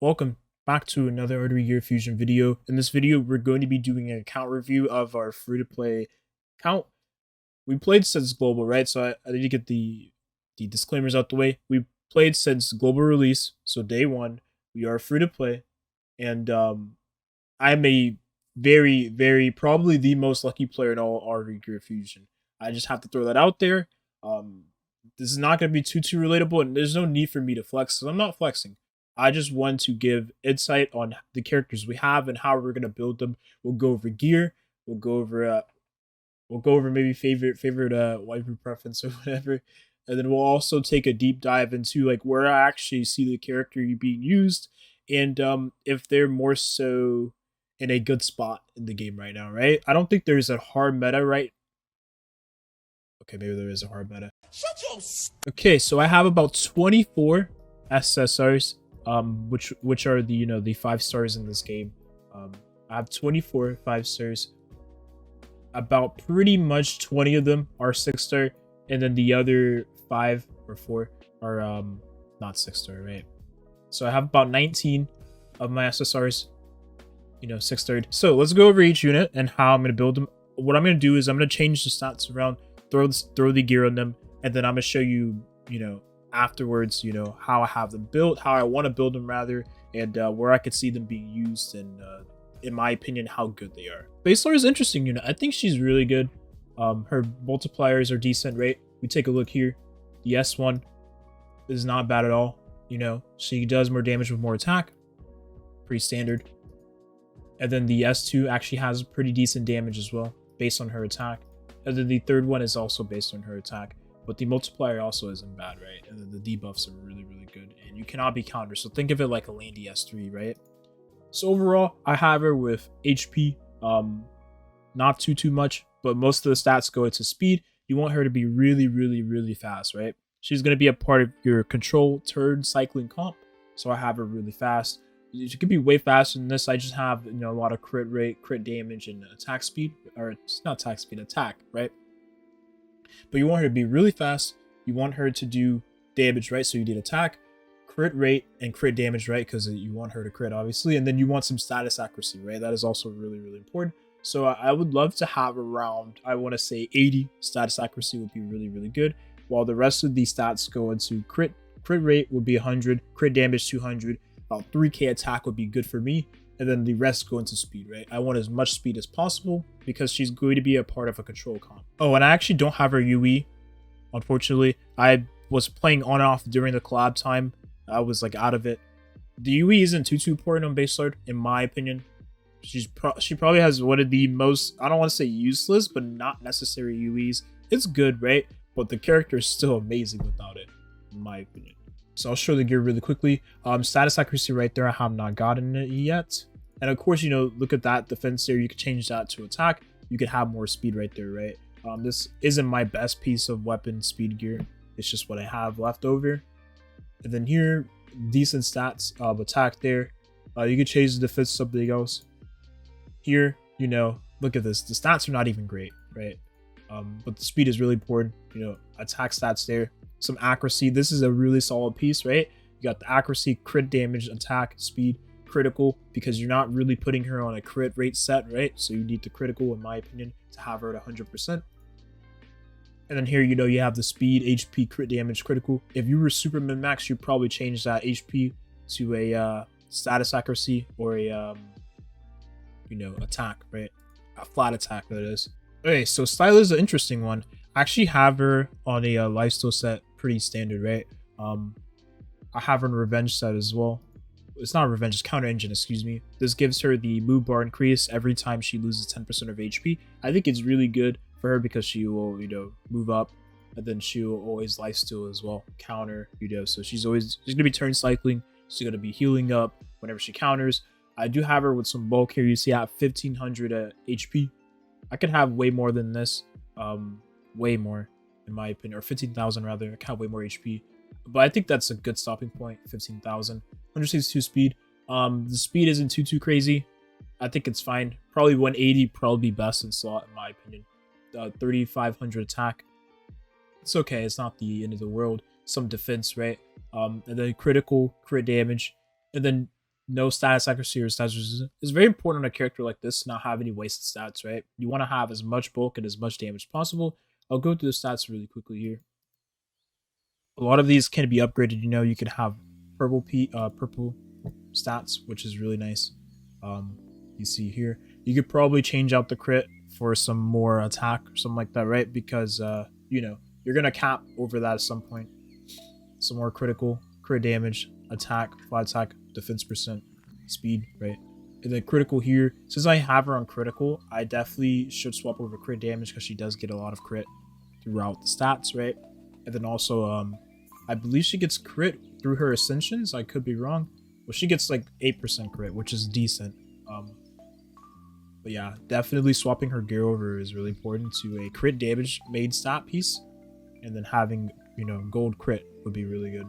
Welcome back to another Artery Gear Fusion video. In this video, we're going to be doing an account review of our free-to-play account. We played since global, right? So I need to get the disclaimers out the way. We played since global release, so day one. We are free-to-play, and I'm a very probably the most lucky player in all Artery Gear Fusion. I just have to throw that out there. This is not going to be too relatable, and there's no need for me to flex, so I'm not flexing. I just want to give insight on the characters we have and how we're gonna build them. We'll go over gear. We'll go over maybe favorite waifu preference or whatever, and then we'll also take a deep dive into like where I actually see the character being used, and if they're more so in a good spot in the game right now. Right? I don't think there's a hard meta, right? Okay, maybe there is a hard meta. Okay, so I have about 24 SSRs. Which are the the 5 stars in this game. I have 24 5 stars. About pretty much 20 of them are 6-star, and then the other 5 or 4 are not 6-star, right? So I have about 19 of my SSRs, 6-starred. So let's go over each unit and how I'm gonna build them. What I'm gonna do is I'm gonna change the stats around, throw the gear on them, and then I'm gonna show you, afterwards, how I have them built, how I want to build them rather, and where I could see them being used, and in my opinion, how good they are. Baselard is interesting, I think she's really good. Her multipliers are decent, right? We take a look here. The S1 is not bad at all. She does more damage with more attack, pretty standard. And then the S2 actually has pretty decent damage as well, based on her attack. And then the third one is also based on her attack. But the multiplier also isn't bad, right? And then the debuffs are really good. And you cannot be countered. So think of it like a Landy S3, right? So overall, I have her with HP. Not too much, but most of the stats go into speed. You want her to be really fast, right? She's going to be a part of your control turn cycling comp. So I have her really fast. She could be way faster than this. I just have, a lot of crit rate, crit damage, and attack speed. Or it's not attack speed, attack, right? But you want her to be really fast. You want her to do damage, right? So you need attack, crit rate, and crit damage, right? Because you want her to crit, obviously. And then you want some status accuracy, right? That is also really important. So I would love to have around, I want to say 80 status accuracy would be really good. While the rest of these stats go into crit rate would be 100, crit damage 200, about 3k attack would be good for me. And then the rest go into speed, right? I want as much speed as possible because she's going to be a part of a control comp. Oh, and I actually don't have her UE, unfortunately. I was playing on and off during the collab time. I was like out of it. The UE isn't too important on Baselard, in my opinion. She probably has one of the most, I don't want to say useless, but not necessary UEs. It's good, right? But the character is still amazing without it, in my opinion. So I'll show the gear really quickly. Status accuracy right there, I have not gotten it yet. And of course, look at that defense there. You can change that to attack. You could have more speed right there, right? This isn't my best piece of weapon speed gear. It's just what I have left over. And then here, decent stats of attack there. You could change the defense to something else. Here, look at this. The stats are not even great, right? But the speed is really important. Attack stats there. Some accuracy. This is a really solid piece, right? You got the accuracy, crit damage, attack, speed, critical, because you're not really putting her on a crit rate set, right? So you need the critical, in my opinion, to have her at 100%. And then here, you have the speed, HP, crit damage, critical. If you were super min-max, you'd probably change that HP to a status accuracy or a attack, right? A flat attack, that is. Okay, so Stylet is an interesting one. I actually have her on a lifesteal set, pretty standard, right? I have her on a revenge set as well. It's not a revenge, it's counter engine, excuse me. This gives her the move bar increase every time she loses 10% of HP. I think it's really good for her because she will, move up, and then she will always lifesteal as well, counter, so she's gonna be turn cycling. She's gonna be healing up whenever she counters. I do have her with some bulk here. You see I have 1500 HP. I could have way more than this, way more in my opinion, or 15,000 rather. I can have way more HP, but I think that's a good stopping point. 15,000, 162 speed. The speed isn't too crazy. I think it's fine. Probably 180 probably be best in slot, in my opinion. 3,500 attack. It's okay. It's not the end of the world. Some defense, right? And then critical, crit damage, and then no status accuracy or stats resistance. It's very important on a character like this to not have any wasted stats, right? You want to have as much bulk and as much damage as possible. I'll go through the stats really quickly here. A lot of these can be upgraded. You know, you can have purple stats, which is really nice. You see here, you could probably change out the crit for some more attack or something like that, right? Because you know, you're gonna cap over that at some point. Some more critical, crit damage, attack, flat attack, defense percent, speed, right? And then critical here, since I have her on critical, I definitely should swap over crit damage because she does get a lot of crit throughout the stats, right? And then also, I believe she gets crit through her ascensions. I could be wrong. Well, she gets like 8% crit, which is decent. But yeah, definitely swapping her gear over is really important to a crit damage made stat piece. And then having, you know, gold crit would be really good.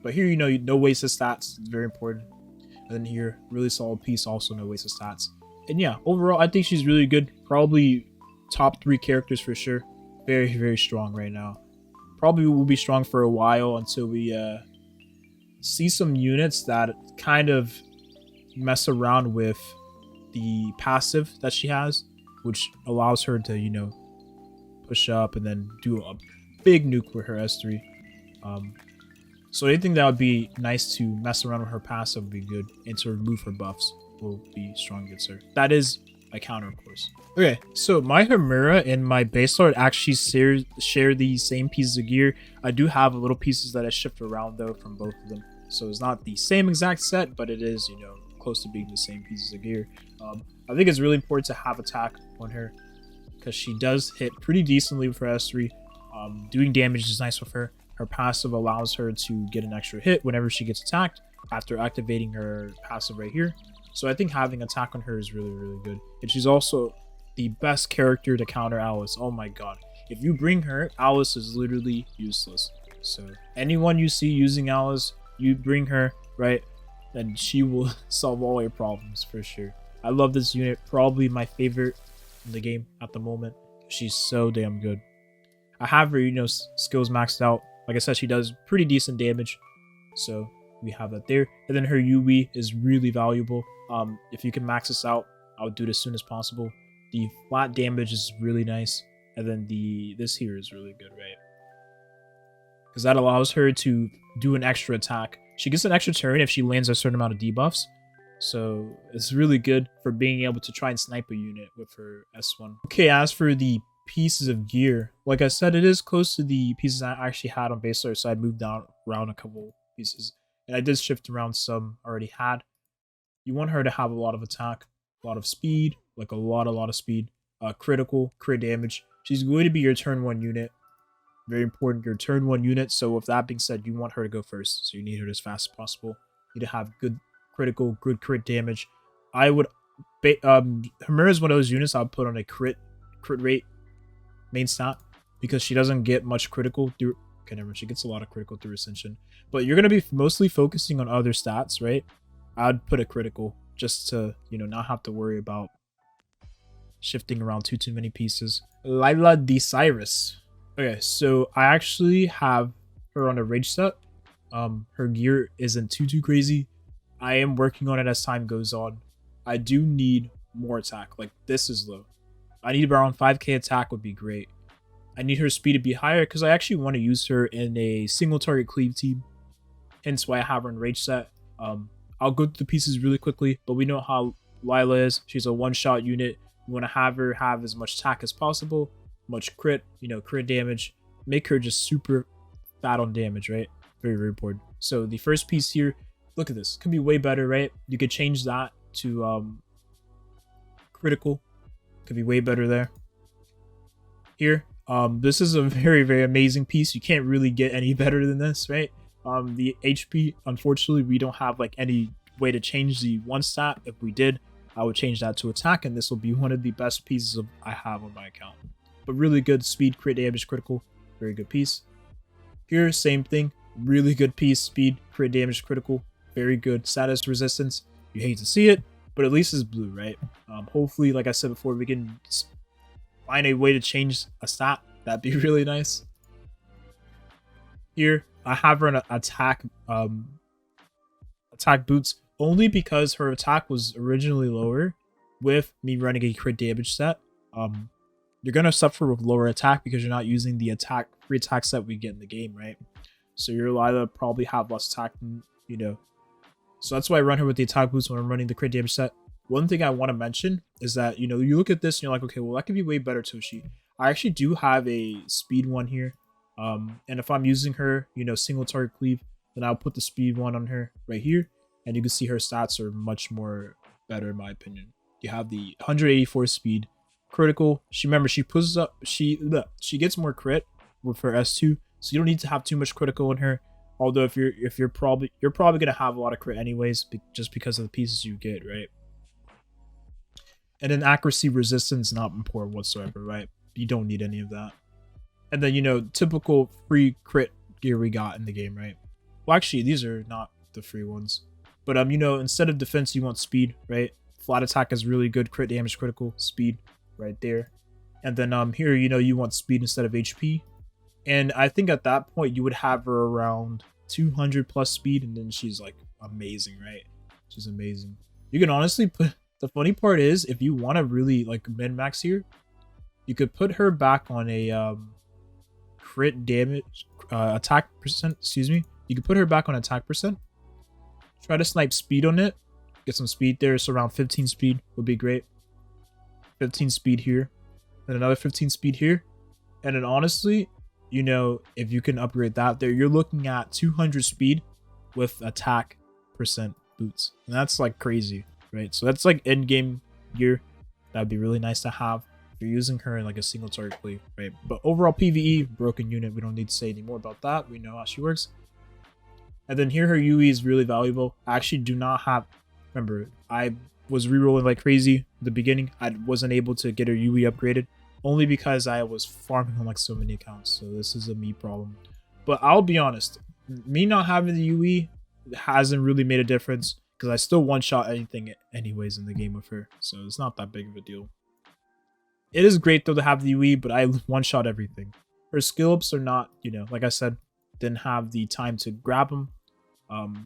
But here, you know, no wasted stats. It's very important. And then here, really solid piece, also no wasted stats. And yeah, overall, I think she's really good. Probably top 3 characters for sure. Very, very strong right now. Probably will be strong for a while until we see some units that kind of mess around with the passive that she has, which allows her to, you know, push up and then do a big nuke with her S3. So anything that would be nice to mess around with her passive would be good, and to remove her buffs will be strong against her. That is my counter, of course. Okay, so my Homura and my Baselard actually share the same pieces of gear. I do have a little pieces that I shift around though from both of them. So it's not the same exact set, but it is, you know, close to being the same pieces of gear. I think it's really important to have attack on her because she does hit pretty decently with her S3. Doing damage is nice with her. Her passive allows her to get an extra hit whenever she gets attacked after activating her passive right here. So I think having attack on her is really, really good. And she's also the best character to counter Alice. Oh my god. If you bring her, Alice is literally useless. So anyone you see using Alice, you bring her, right? And she will solve all your problems for sure. I love this unit. Probably my favorite in the game at the moment. She's so damn good. I have her, you know, skills maxed out. Like I said, she does pretty decent damage. So we have that there. And then her Yui is really valuable. If you can max this out, I would do it as soon as possible. The flat damage is really nice. And then this here is really good, right? Because that allows her to do an extra attack. She gets an extra turn if she lands a certain amount of debuffs. So it's really good for being able to try and snipe a unit with her S1. Okay, as for the pieces of gear, like I said, it is close to the pieces I actually had on Baselard, so I moved down around a couple pieces. And I did shift around some I already had. You want her to have a lot of attack, a lot of speed, like a lot of speed, critical, crit damage. She's going to be your turn 1 unit. Very important, your turn 1 unit. So with that being said, you want her to go first. So you need her as fast as possible. You need to have good critical, good crit damage. I would, Homura is one of those units I would put on a crit rate main stat, because she doesn't get much critical through, okay, never mind, she gets a lot of critical through Ascension. But you're going to be mostly focusing on other stats, right? I'd put a critical just to, you know, not have to worry about shifting around too many pieces. Lila Decyrus. Okay, so I actually have her on a rage set. Her gear isn't too crazy. I am working on it as time goes on. I do need more attack. Like, this is low. I need around 5k attack would be great. I need her speed to be higher because I actually want to use her in a single target cleave team. Hence why I have her in rage set. I'll go through the pieces really quickly, but we know how Lila is. She's a one-shot unit. You want to have her have as much attack as possible, much crit, you know, crit damage. Make her just super fat on damage, right? Very, very important. So the first piece here, look at this. Could be way better, right? You could change that to critical. Could be way better there. Here, this is a very, very amazing piece. You can't really get any better than this, right? The HP, unfortunately, we don't have like any way to change the one stat. If we did, I would change that to attack, and this will be one of the best pieces I have on my account. But really good speed, crit damage, critical, very good piece. Here, same thing, really good piece, speed, crit damage, critical, very good. Status resistance, you hate to see it, but at least it's blue, right? Hopefully, like I said before, we can find a way to change a stat. That'd be really nice. Here, I have her an attack boots. only because her attack was originally lower with me running a crit damage set. You're gonna suffer with lower attack because you're not using the free attack set we get in the game, right? So you're liable to probably have less attack than, so that's why I run her with the attack boost when I'm running the crit damage set. One thing I want to mention is that, you look at this and you're like, okay, well, that could be way better, Toshi. I actually do have a speed one here. And if I'm using her, single target cleave, then I'll put the speed one on her right here. And you can see her stats are much more better, in my opinion. You have the 184 speed, critical. Remember, she pushes up, she gets more crit with her S2. So you don't need to have too much critical in her. Although you're probably gonna have a lot of crit anyways, just because of the pieces you get, right? And then accuracy, resistance, not important whatsoever, right? You don't need any of that. And then typical free crit gear we got in the game, right? Well, actually, these are not the free ones, but instead of defense, you want speed, right? Flat attack is really good, crit damage, critical, speed, right there. And then here, you want speed instead of HP. And I think at that point, you would have her around 200 plus speed, and then she's like amazing, right? She's amazing. You can honestly put, the funny part is, if you want to really like min-max here, you could put her back on a crit damage, attack percent, excuse me. You could put her back on attack percent. Try to snipe speed on it. Get some speed there, so around 15 speed would be great. 15 speed here, and another 15 speed here. And then honestly, if you can upgrade that there, you're looking at 200 speed with attack percent boots. And that's like crazy, right? So that's like end game gear. That'd be really nice to have if you're using her in like a single target cleave, right? But overall PvE, broken unit. We don't need to say any more about that. We know how she works. And then here her UE is really valuable. I actually do not have, remember, I was rerolling like crazy at the beginning. I wasn't able to get her UE upgraded. Only because I was farming on like so many accounts, so this is a me problem. But I'll be honest, me not having the UE hasn't really made a difference because I still one-shot anything anyways in the game with her, so it's not that big of a deal. It is great though to have the UE, but I one-shot everything. Her skill ups are not, like I said, didn't have the time to grab them.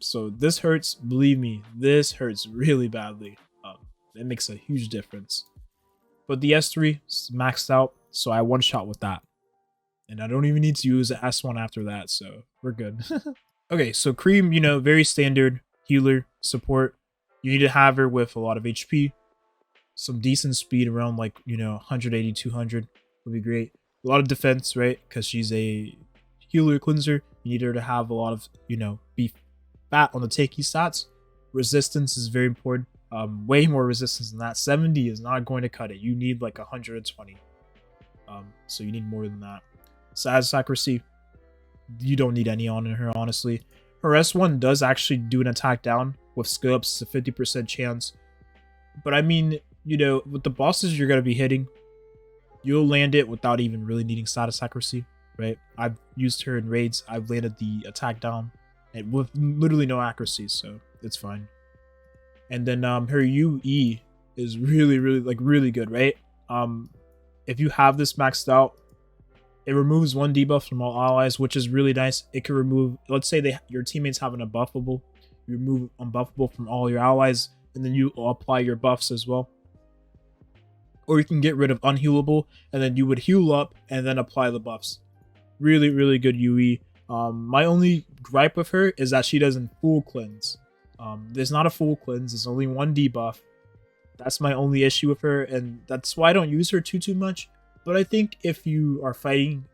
So this hurts, believe me, this hurts really badly. It makes a huge difference. But the S3 is maxed out, so I one-shot with that. And I don't even need to use the S1 after that, so we're good. Okay, so Cream, very standard healer support. You need to have her with a lot of HP. Some decent speed around like, 180, 200 would be great. A lot of defense, right? Because she's a healer cleanser. You need her to have a lot of, be fat on the takey stats. Resistance is very important. Way more resistance than that. 70 is not going to cut it. You need like 120. So you need more than that. Status accuracy, you don't need any on her, honestly. Her S1 does actually do an attack down with skill ups. It's a 50% chance. But I mean, with the bosses you're going to be hitting, you'll land it without even really needing status accuracy, right? I've used her in raids. I've landed the attack down and with literally no accuracy, so it's fine. And then her UE is really good, right? If you have this maxed out, it removes one debuff from all allies, which is really nice. It can remove, let's say your teammates have an unbuffable, you remove unbuffable from all your allies, and then you apply your buffs as well. Or you can get rid of unhealable, and then you would heal up and then apply the buffs. Really good UE. My only gripe with her is that she doesn't full cleanse. There's not a full cleanse, there's only one debuff. That's my only issue with her, and that's why I don't use her too much. But I think if you are fighting,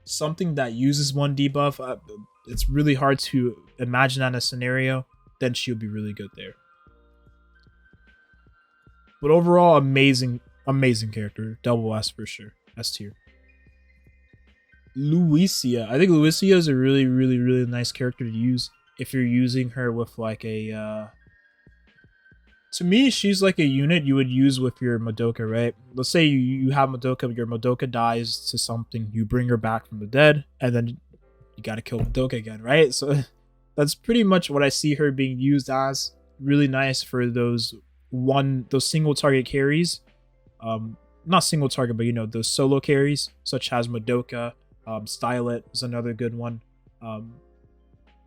something that uses one debuff, it's really hard to imagine that in a scenario, then she'll be really good there. But overall, amazing character. Double S for sure. S tier. Lewisia. I think Lewisia is a really nice character to use if you're using her with like a to me, she's like a unit you would use with your Madoka, right? Let's say you have Madoka, your Madoka dies to something, you bring her back from the dead, and then you gotta kill Madoka again, right? So that's pretty much what I see her being used as. Really nice for those single target carries. Not single target, but those solo carries, such as Madoka. Stylet is another good one.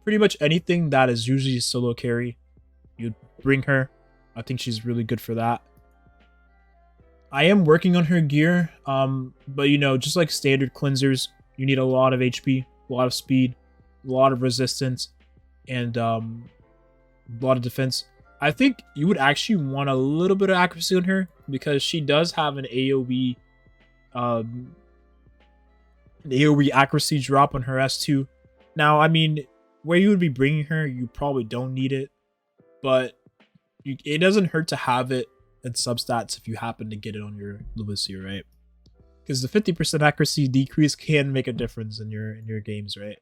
pretty much anything that is usually solo carry, you'd bring her. I think she's really good for that. I am working on her gear, but you know, just like standard cleansers, you need a lot of HP, a lot of speed, a lot of resistance, and a lot of defense. I think you would actually want a little bit of accuracy on her because she does have an AoE accuracy drop on her S2. Now, I mean, where you would be bringing her, you probably don't need it, but it doesn't hurt to have it in substats if you happen to get it on your Lewisia, right? Because the 50% accuracy decrease can make a difference in your games, right?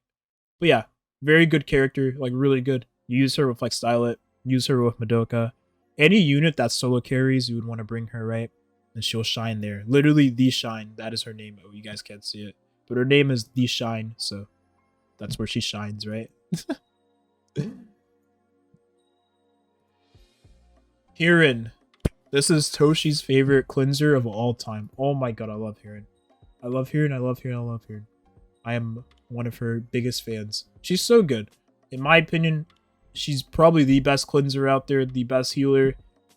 But yeah, very good character, like really good. You use her with like Stylet, use her with Madoka. Any unit that solo carries, you would want to bring her, right? And she'll shine there. Literally the Shine. That is her name. Oh, you guys can't see it. But her name is the Shine, so that's where she shines, right? Hearin. This is Toshi's favorite cleanser of all time. Oh my god, I love Hearin. I love Hearin, I love Hearin, I love Hearin. I am one of her biggest fans. She's so good. In my opinion, she's probably the best cleanser out there, the best healer,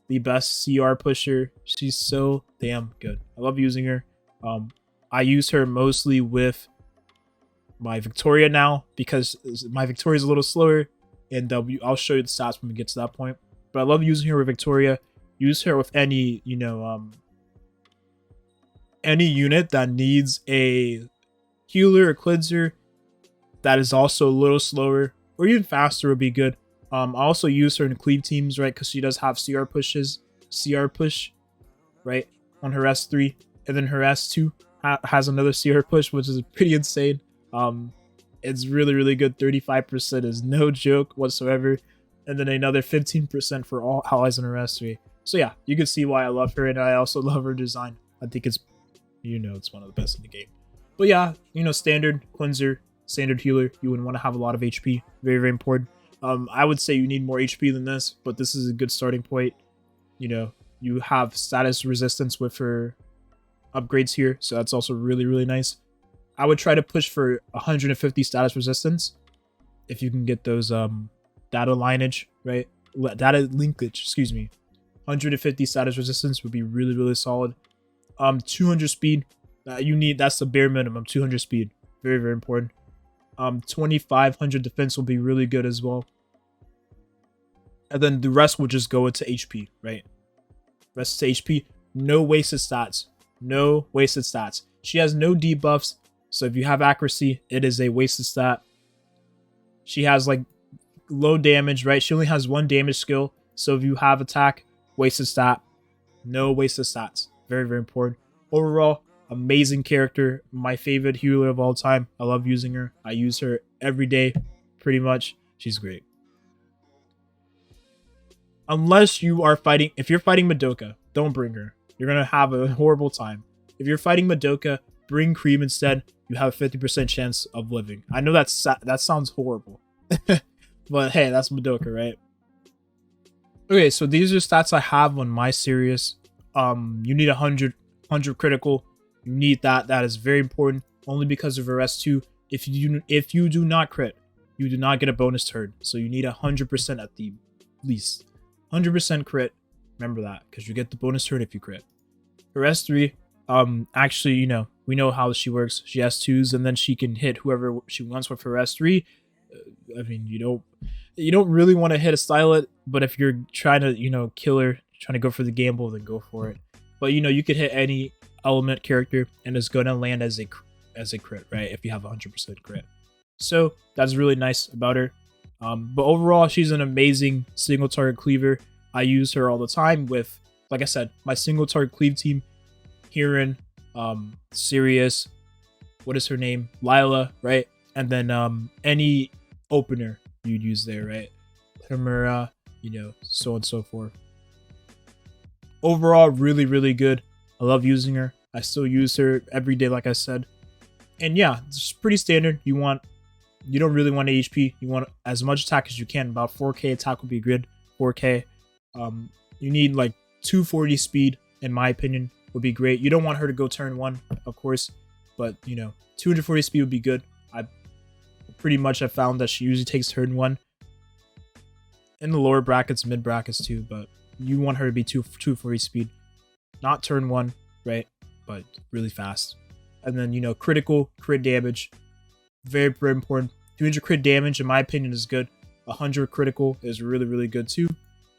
the best CR pusher. She's so damn good. I love using her. I use her mostly with my Victoria now because my Victoria is a little slower, and I'll show you the stats when we get to that point. But I love using her with Victoria. Use her with any, you know, any unit that needs a healer or cleanser that is also a little slower or even faster would be good. I also use her in cleave teams, right? Because she does have CR push, right, on her S3, and then her S2 has another CR push, which is pretty insane. It's really, really good. 35% is no joke whatsoever, and then another 15% for all allies on her S3. So yeah, you can see why I love her, and I also love her design. I think it's, you know, it's one of the best in the game. But yeah, you know, standard cleanser, standard healer, you would want to have a lot of HP. Very, very important. I would say you need more HP than this, but this is a good starting point. You know, you have status resistance with her upgrades here, so that's also really, really nice. I would try to push for 150 status resistance if you can get those data lineage, right? Data linkage, excuse me. 150 status resistance would be really, really solid. 200 speed, you need, that's the bare minimum. 200 speed, very, very important. 2500 defense will be really good as well, and then the rest will just go into HP, right? Rest to HP. No wasted stats. No wasted stats. She has no debuffs, so if you have accuracy, it is a wasted stat. She has like low damage, right? She only has 1 damage skill, so if you have attack, wasted stat. No wasted stats. Very, very important. Overall, amazing character. My favorite healer of all time. I love using her. I use her every day, pretty much. She's great. Unless you are fighting, if you're fighting Madoka, don't bring her. You're going to have a horrible time. If you're fighting Madoka, bring Cream instead. You have a 50% chance of living. I know that sounds horrible. But hey, that's Madoka, right? Okay, so these are stats I have on my Sirius. You need 100 critical. You need that. That is very important. Only because of her S2. If you do not crit, you do not get a bonus turn. So you need 100% at the least. 100% crit. Remember that, because you get the bonus turn if you crit. Her S3, actually, you know, we know how she works. She has 2s, and then she can hit whoever she wants with her S3. I mean, you don't really want to hit a Stylet, but if you're trying to, you know, kill her, trying to go for the gamble, then go for it. But you know, you could hit any element character, and it's gonna land as a crit, right? If you have 100% crit. So that's really nice about her. But overall, she's an amazing single target cleaver. I use her all the time with, like I said, my single target cleave team. Hearin, Sirius, what is her name? Lila, right? And then any opener you'd use there, right? Homura, you know, so on and so forth. Overall, really, really good. I love using her. I still use her every day, like I said. And yeah, it's pretty standard. You don't really want HP. You want as much attack as you can. About 4k attack would be good. 4k. You need like 240 speed, in my opinion, would be great. You don't want her to go turn 1, of course, but you know, 240 speed would be good. pretty much I found that she usually takes turn 1. In the lower brackets, mid brackets too, but you want her to be 240 speed. Not turn 1, right? But really fast. And then, you know, critical, crit damage. Very, very important. 200 crit damage, in my opinion, is good. 100 critical is really, really good too.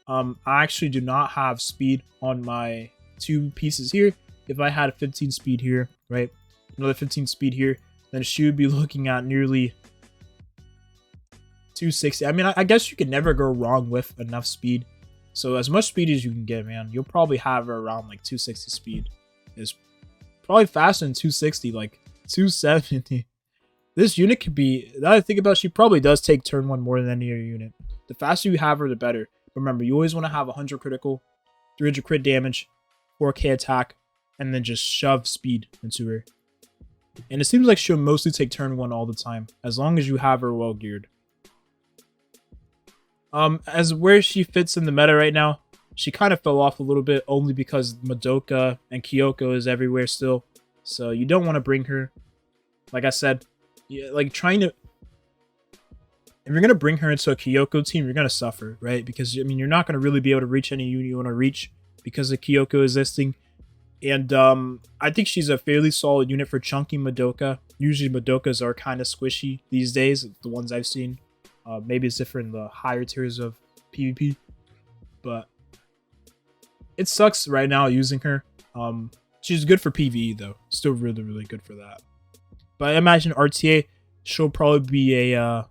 I actually do not have speed on my 2 pieces here. If I had 15 speed here, right? Another 15 speed here, then she would be looking at nearly 260. I mean, I guess you can never go wrong with enough speed. So as much speed as you can get, man, you'll probably have her around like 260 speed. It's probably faster than 260, like 270. This unit could be, now that I think about it, she probably does take turn 1 more than any other unit. The faster you have her, the better. Remember, you always want to have 100 critical, 300 crit damage, 4k attack, and then just shove speed into her. And it seems like she'll mostly take turn 1 all the time, as long as you have her well geared. As where she fits in the meta right now, she kind of fell off a little bit only because Madoka and Kyoko is everywhere still. So you don't want to bring her. Like I said, yeah, like trying to... If you're going to bring her into a Kyoko team, you're going to suffer, right? Because, I mean, you're not going to really be able to reach any unit you want to reach because of Kyoko existing. And I think she's a fairly solid unit for chunky Madoka. Usually Madokas are kind of squishy these days, the ones I've seen. Maybe it's different in the higher tiers of PvP. But it sucks right now using her. She's good for PvE though. Still really, really good for that. But I imagine RTA, she'll probably be a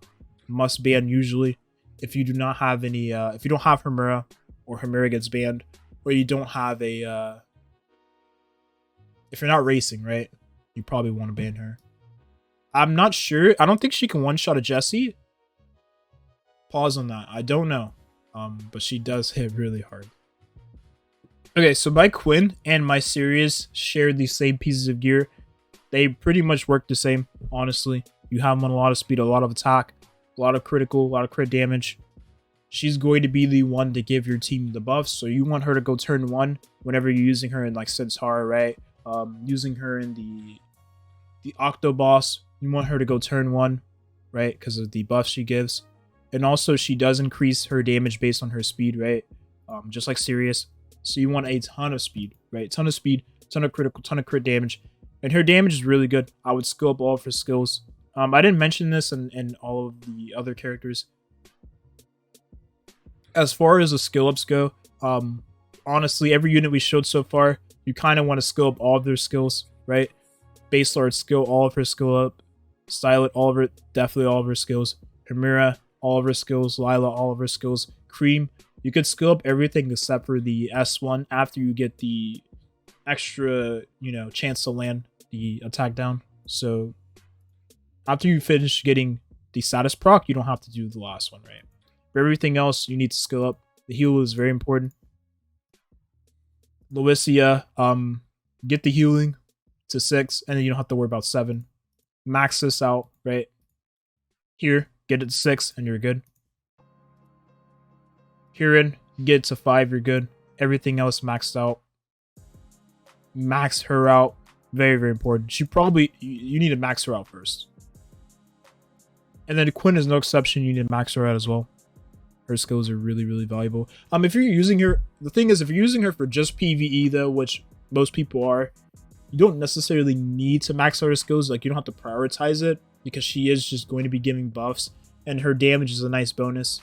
must ban usually. If you do not have any, if you don't have Homura, or Homura gets banned, or you don't have a, if you're not racing, right? You probably want to ban her. I'm not sure. I don't think she can one-shot a Jessie. Pause on that. I don't know. But she does hit really hard. Okay, so my Quinn and my Sirius share the same pieces of gear. They pretty much work the same, honestly. You have them on a lot of speed, a lot of attack, a lot of critical, a lot of crit damage. She's going to be the one to give your team the buffs, so you want her to go turn 1 whenever you're using her in like Centaur, right? Using her in the Octo boss, you want her to go turn 1, right? Because of the buff she gives. And also she does increase her damage based on her speed, right? Just like Sirius. So you want a ton of speed, right? Ton of speed, ton of critical, ton of crit damage. And her damage is really good. I would skill up all of her skills. I didn't mention this in all of the other characters. As far as the skill ups go, honestly, every unit we showed so far, you kind of want to skill up all of their skills, right? Baselard, skill all of her skill up. Stylet, all of her, definitely all of her skills. Homura, all of her skills. Lila, all of her skills. Cream, you could skill up everything except for the S1 after you get the extra, you know, chance to land the attack down. So after you finish getting the status proc, you don't have to do the last one, right? For everything else, you need to skill up. The heal is very important. Lewisia, get the healing to 6, and then you don't have to worry about 7. Max this out, right? Here, get it to 6, and you're good. Hearin, get it to 5, you're good. Everything else maxed out. Max her out. Very, very important. She probably, you need to max her out first. And then Quinn is no exception. You need to max her out as well. Her skills are really, really valuable. If you're using her, the thing is, if you're using her for just PvE though, which most people are, you don't necessarily need to max out her skills. Like, you don't have to prioritize it because she is just going to be giving buffs, and her damage is a nice bonus.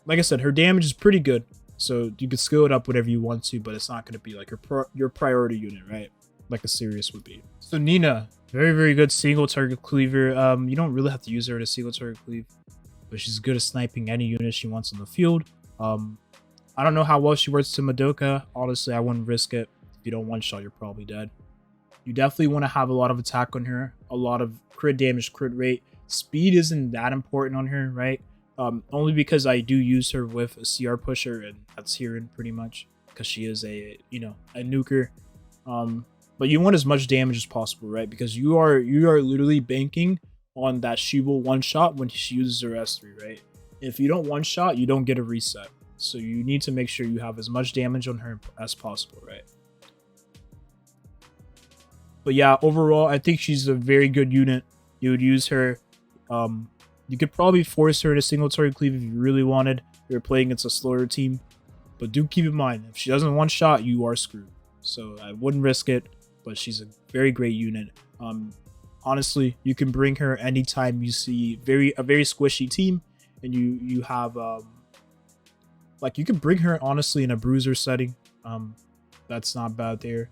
Like I said, her damage is pretty good, so you could skill it up whatever you want to, but it's not going to be like your priority unit, right? Like a Sirius would be. So Nina, very, very good single target cleaver. You don't really have to use her to single target cleave, but she's good at sniping any unit she wants on the field. I don't know how well she works to Madoka. Honestly, I wouldn't risk it. If you don't one-shot, you're probably dead. You definitely want to have a lot of attack on her, a lot of crit damage, crit rate. Speed isn't that important on her, right? Only because I do use her with a CR pusher, and that's Hearin pretty much, because she is a, you know, a nuker. But you want as much damage as possible, right? Because you are literally banking on that she will one-shot when she uses her S3, right? If you don't one-shot, you don't get a reset. So you need to make sure you have as much damage on her as possible, right? But yeah, overall, I think she's a very good unit. you would use her. You could probably force her to single target cleave if you really wanted. You're playing against a slower team. But do keep in mind, if she doesn't one-shot, you are screwed. So I wouldn't risk it, but she's a very great unit. Honestly, you can bring her anytime you see a very squishy team, and you have like you can bring her honestly in a bruiser setting. That's not bad there.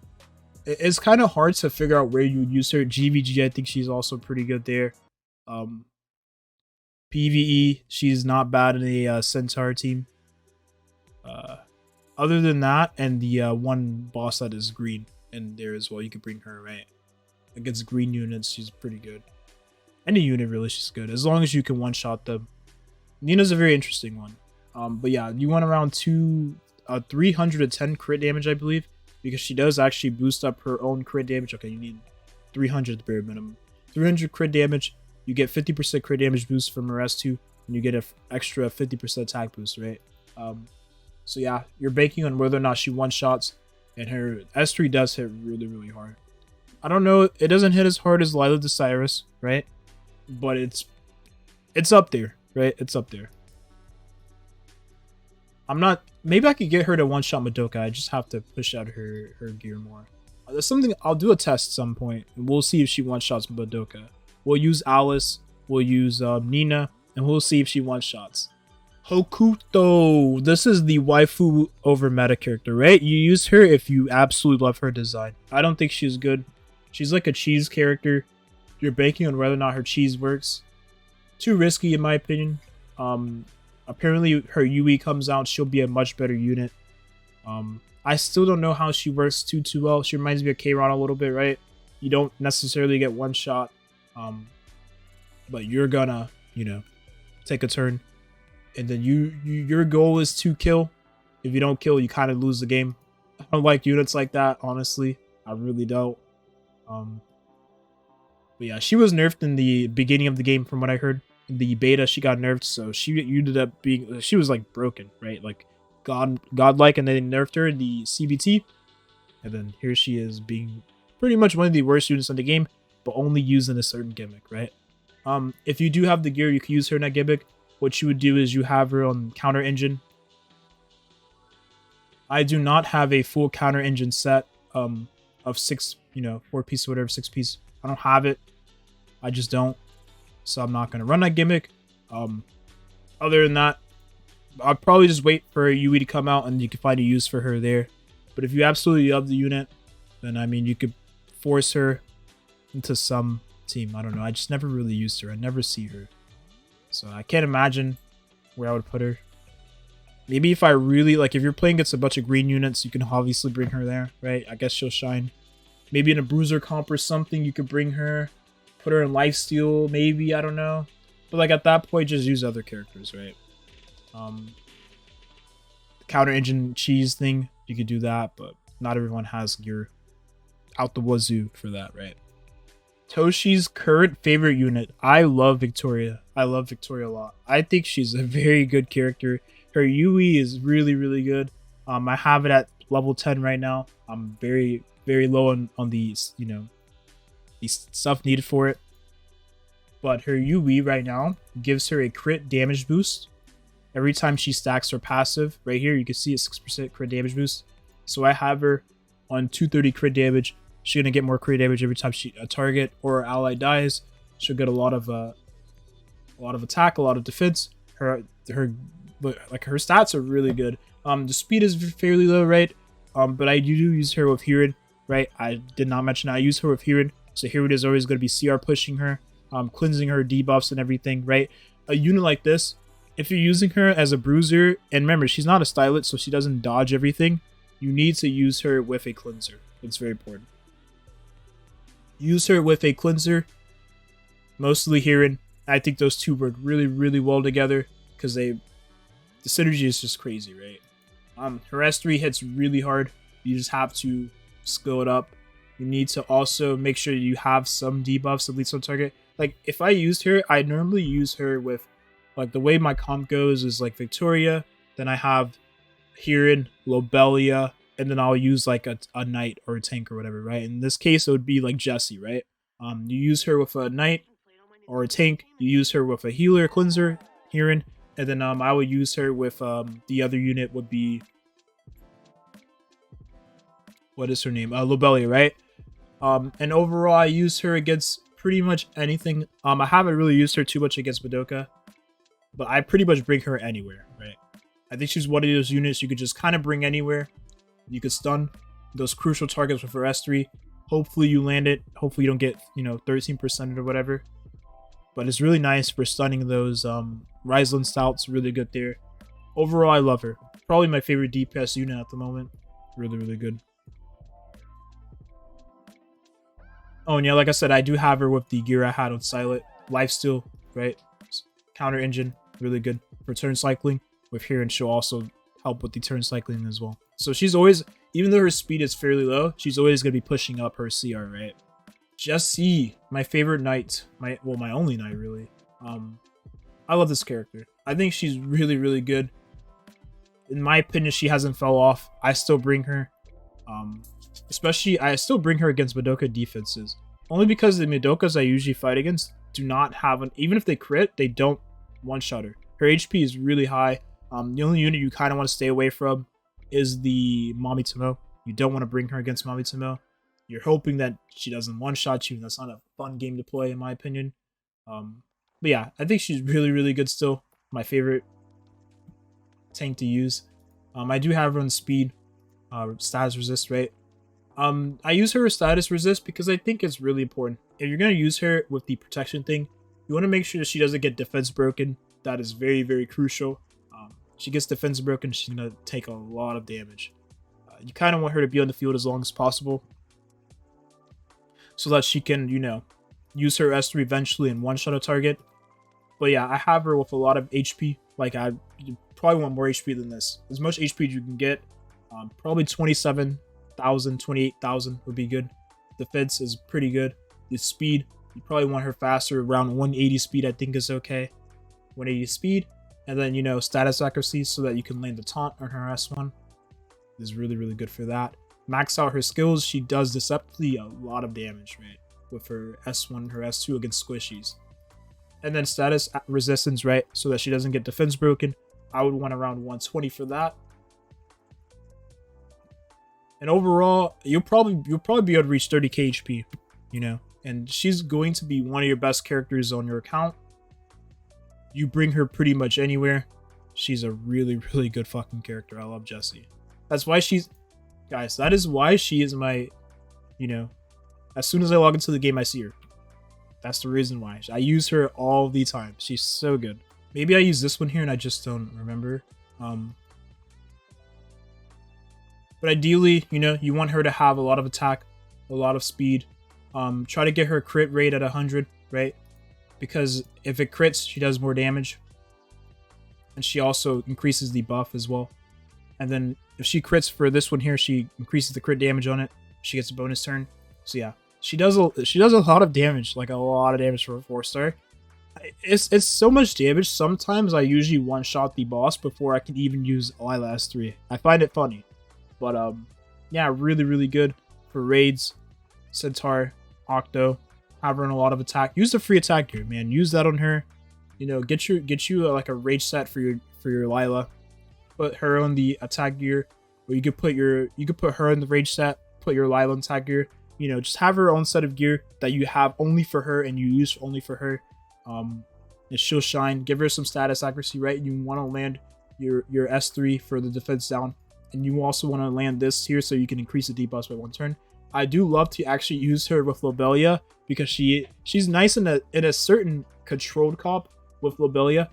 It's kind of hard to figure out where you would use her. GVG, I think she's also pretty good there. PvE, she's not bad in a Centaur team. Other than that, and the one boss that is green in there as well, you could bring her, right? Against green units, she's pretty good. Any unit, really, she's good. As long as you can one-shot them. Nina's a very interesting one. But yeah, you want around 310 crit damage, I believe. Because she does actually boost up her own crit damage. Okay, you need 300 at the bare minimum. 300 crit damage. You get 50% crit damage boost from her S2. And you get an extra 50% attack boost, right? So yeah, you're banking on whether or not she one-shots. And her S3 does hit really, really hard. I don't know, it doesn't hit as hard as Lila Decyrus, right? But it's up there, right? It's up there. Maybe I could get her to one-shot Madoka. I just have to push out her gear more. There's something, I'll do a test at some point, and we'll see if she one-shots Madoka. We'll use Alice, we'll use Nina, and we'll see if she one-shots. Hokuto. This is the waifu over meta character, right? You use her if you absolutely love her design. I don't think she's good. She's like a cheese character. You're banking on whether or not her cheese works. Too risky in my opinion. Apparently her UE comes out, she'll be a much better unit. I still don't know how she works too well. She reminds me of Kron a little bit, right? You don't necessarily get one shot. But you're gonna, take a turn. And then your goal is to kill. If you don't kill, you kind of lose the game. I don't like units like that, honestly. I really don't. But yeah, she was nerfed in the beginning of the game from what I heard. In the beta, she got nerfed, so she ended up being... She was like broken, right? Like godlike, and then they nerfed her in the CBT. And then here she is being pretty much one of the worst units in the game, but only used in a certain gimmick, right? If you do have the gear, you can use her in that gimmick. What you would do is you have her on counter engine. I do not have a full counter engine set of 6, 4 piece or whatever, 6 piece. I don't have it. I just don't. So I'm not going to run that gimmick. Other than that, I'll probably just wait for a UE to come out and you can find a use for her there. But if you absolutely love the unit, then I mean, you could force her into some team. I don't know. I just never really used her. I never see her. So I can't imagine where I would put her. Maybe if I really, if you're playing against a bunch of green units, you can obviously bring her there, right? I guess she'll shine. Maybe in a bruiser comp or something, you could bring her. Put her in lifesteal, maybe, I don't know. But at that point, just use other characters, right? Counter engine cheese thing, you could do that, but not everyone has gear out the wazoo for that, right? Toshi's current favorite unit. I love Victoria. I love Victoria a lot. I think she's a very good character. Her UE is really, really good. I have it at level 10 right now. I'm very, very low on these, the stuff needed for it. But her UE right now gives her a crit damage boost. Every time she stacks her passive, right here, you can see a 6% crit damage boost. So I have her on 230 crit damage. She's gonna get more crit damage every time a target or ally dies. She'll get a lot of attack, a lot of defense. Her stats are really good. The speed is fairly low, right? But I do use her with Hearin, right? I did not mention I use her with Hearin, so Hearin is always going to be CR pushing her, cleansing her debuffs and everything, right? A unit like this, if you're using her as a bruiser, and remember, she's not a Stylet, so she doesn't dodge everything. You need to use her with a cleanser. It's very important. Use her with a cleanser, mostly Hearin. I think those two work really, really well together because the synergy is just crazy, right? Her S3 hits really hard. You just have to skill it up. You need to also make sure you have some debuffs, at least on target. If I used her, I normally use her with, the way my comp goes is Victoria, then I have Hearin, Lobelia, and then I'll use a knight or a tank or whatever, right? In this case, it would be Jessie, right? You use her with a knight, or a tank, you use her with a healer, cleanser, Hearin, and then I would use her with the other unit would be, what is her name? Lobelia, right? And overall, I use her against pretty much anything. I haven't really used her too much against Madoka, but I pretty much bring her anywhere, right? I think she's one of those units you could just kind of bring anywhere. You could stun those crucial targets with her S3. Hopefully you land it. Hopefully you don't get, 13% or whatever. But it's really nice for stunning those Reisalin Stouts. Really good there. Overall, I love her. Probably my favorite DPS unit at the moment. Really, really good. Oh, and yeah, like I said, I do have her with the gear I had on Stylet. Lifesteal, right? Counter engine, really good for turn cycling. With Hearin, she'll also help with the turn cycling as well. So she's always, even though her speed is fairly low, she's always going to be pushing up her CR, right? Jessie, my favorite knight. My only knight, really. I love this character. I think she's really, really good. In my opinion, she hasn't fell off. I still bring her. Especially, I still bring her against Madoka defenses. Only because the Madokas I usually fight against do not have an... Even if they crit, they don't one-shot her. Her HP is really high. The only unit you kind of want to stay away from is the Mami Tomoe. You don't want to bring her against Mami Tomoe. You're hoping that she doesn't one-shot you. That's not a fun game to play, in my opinion. But yeah, I think she's really, really good still. My favorite tank to use. I do have her on speed. Status resist, right? I use her with status resist because I think it's really important. If you're going to use her with the protection thing, you want to make sure that she doesn't get defense broken. That is very, very crucial. She gets defense broken, she's going to take a lot of damage. You kind of want her to be on the field as long as possible so that she can, use her S3 eventually and one-shot a target. But yeah, I have her with a lot of HP. Like, you probably want more HP than this. As much HP as you can get. Probably 27,000, 28,000 would be good. Defense is pretty good. The speed, you probably want her faster. Around 180 speed, I think is okay. 180 speed. And then, status accuracy so that you can land the taunt on her S1. Is really, really good for that. Max out her skills. She does deceptively a lot of damage, right? With her S1, her S2 against squishies. And then status resistance, right? So that she doesn't get defense broken. I would want around 120 for that. And overall, you'll probably be able to reach 30k HP, And she's going to be one of your best characters on your account. You bring her pretty much anywhere. She's a really, really good fucking character. I love Jessie. That's why guys, that is why she is my, as soon as I log into the game, I see her. That's the reason why. I use her all the time. She's so good. Maybe I use this one here and I just don't remember. But ideally, you want her to have a lot of attack, a lot of speed. Try to get her crit rate at 100, right? Because if it crits, she does more damage. And she also increases the buff as well. And then if she crits for this one here, she increases the crit damage on it. She gets a bonus turn. So yeah, she does a lot of damage, like a lot of damage for a 4-star. It's so much damage. Sometimes I usually one-shot the boss before I can even use Lila S3. I find it funny. But yeah, really, really good for raids, Centaur, Octo. Have her in a lot of attack. Use the free attack gear, man. Use that on her. Get you like a rage set for your Lila. Put her on the attack gear, or you could put her in the rage set. Put your Lila in attack gear. Just have her own set of gear that you have only for her and you use only for her. And she'll shine. Give her some status accuracy, right? You want to land your S3 for the defense down. And you also want to land this here so you can increase the debuffs by 1 turn. I do love to actually use her with Lobelia because she's nice in a certain controlled comp with Lobelia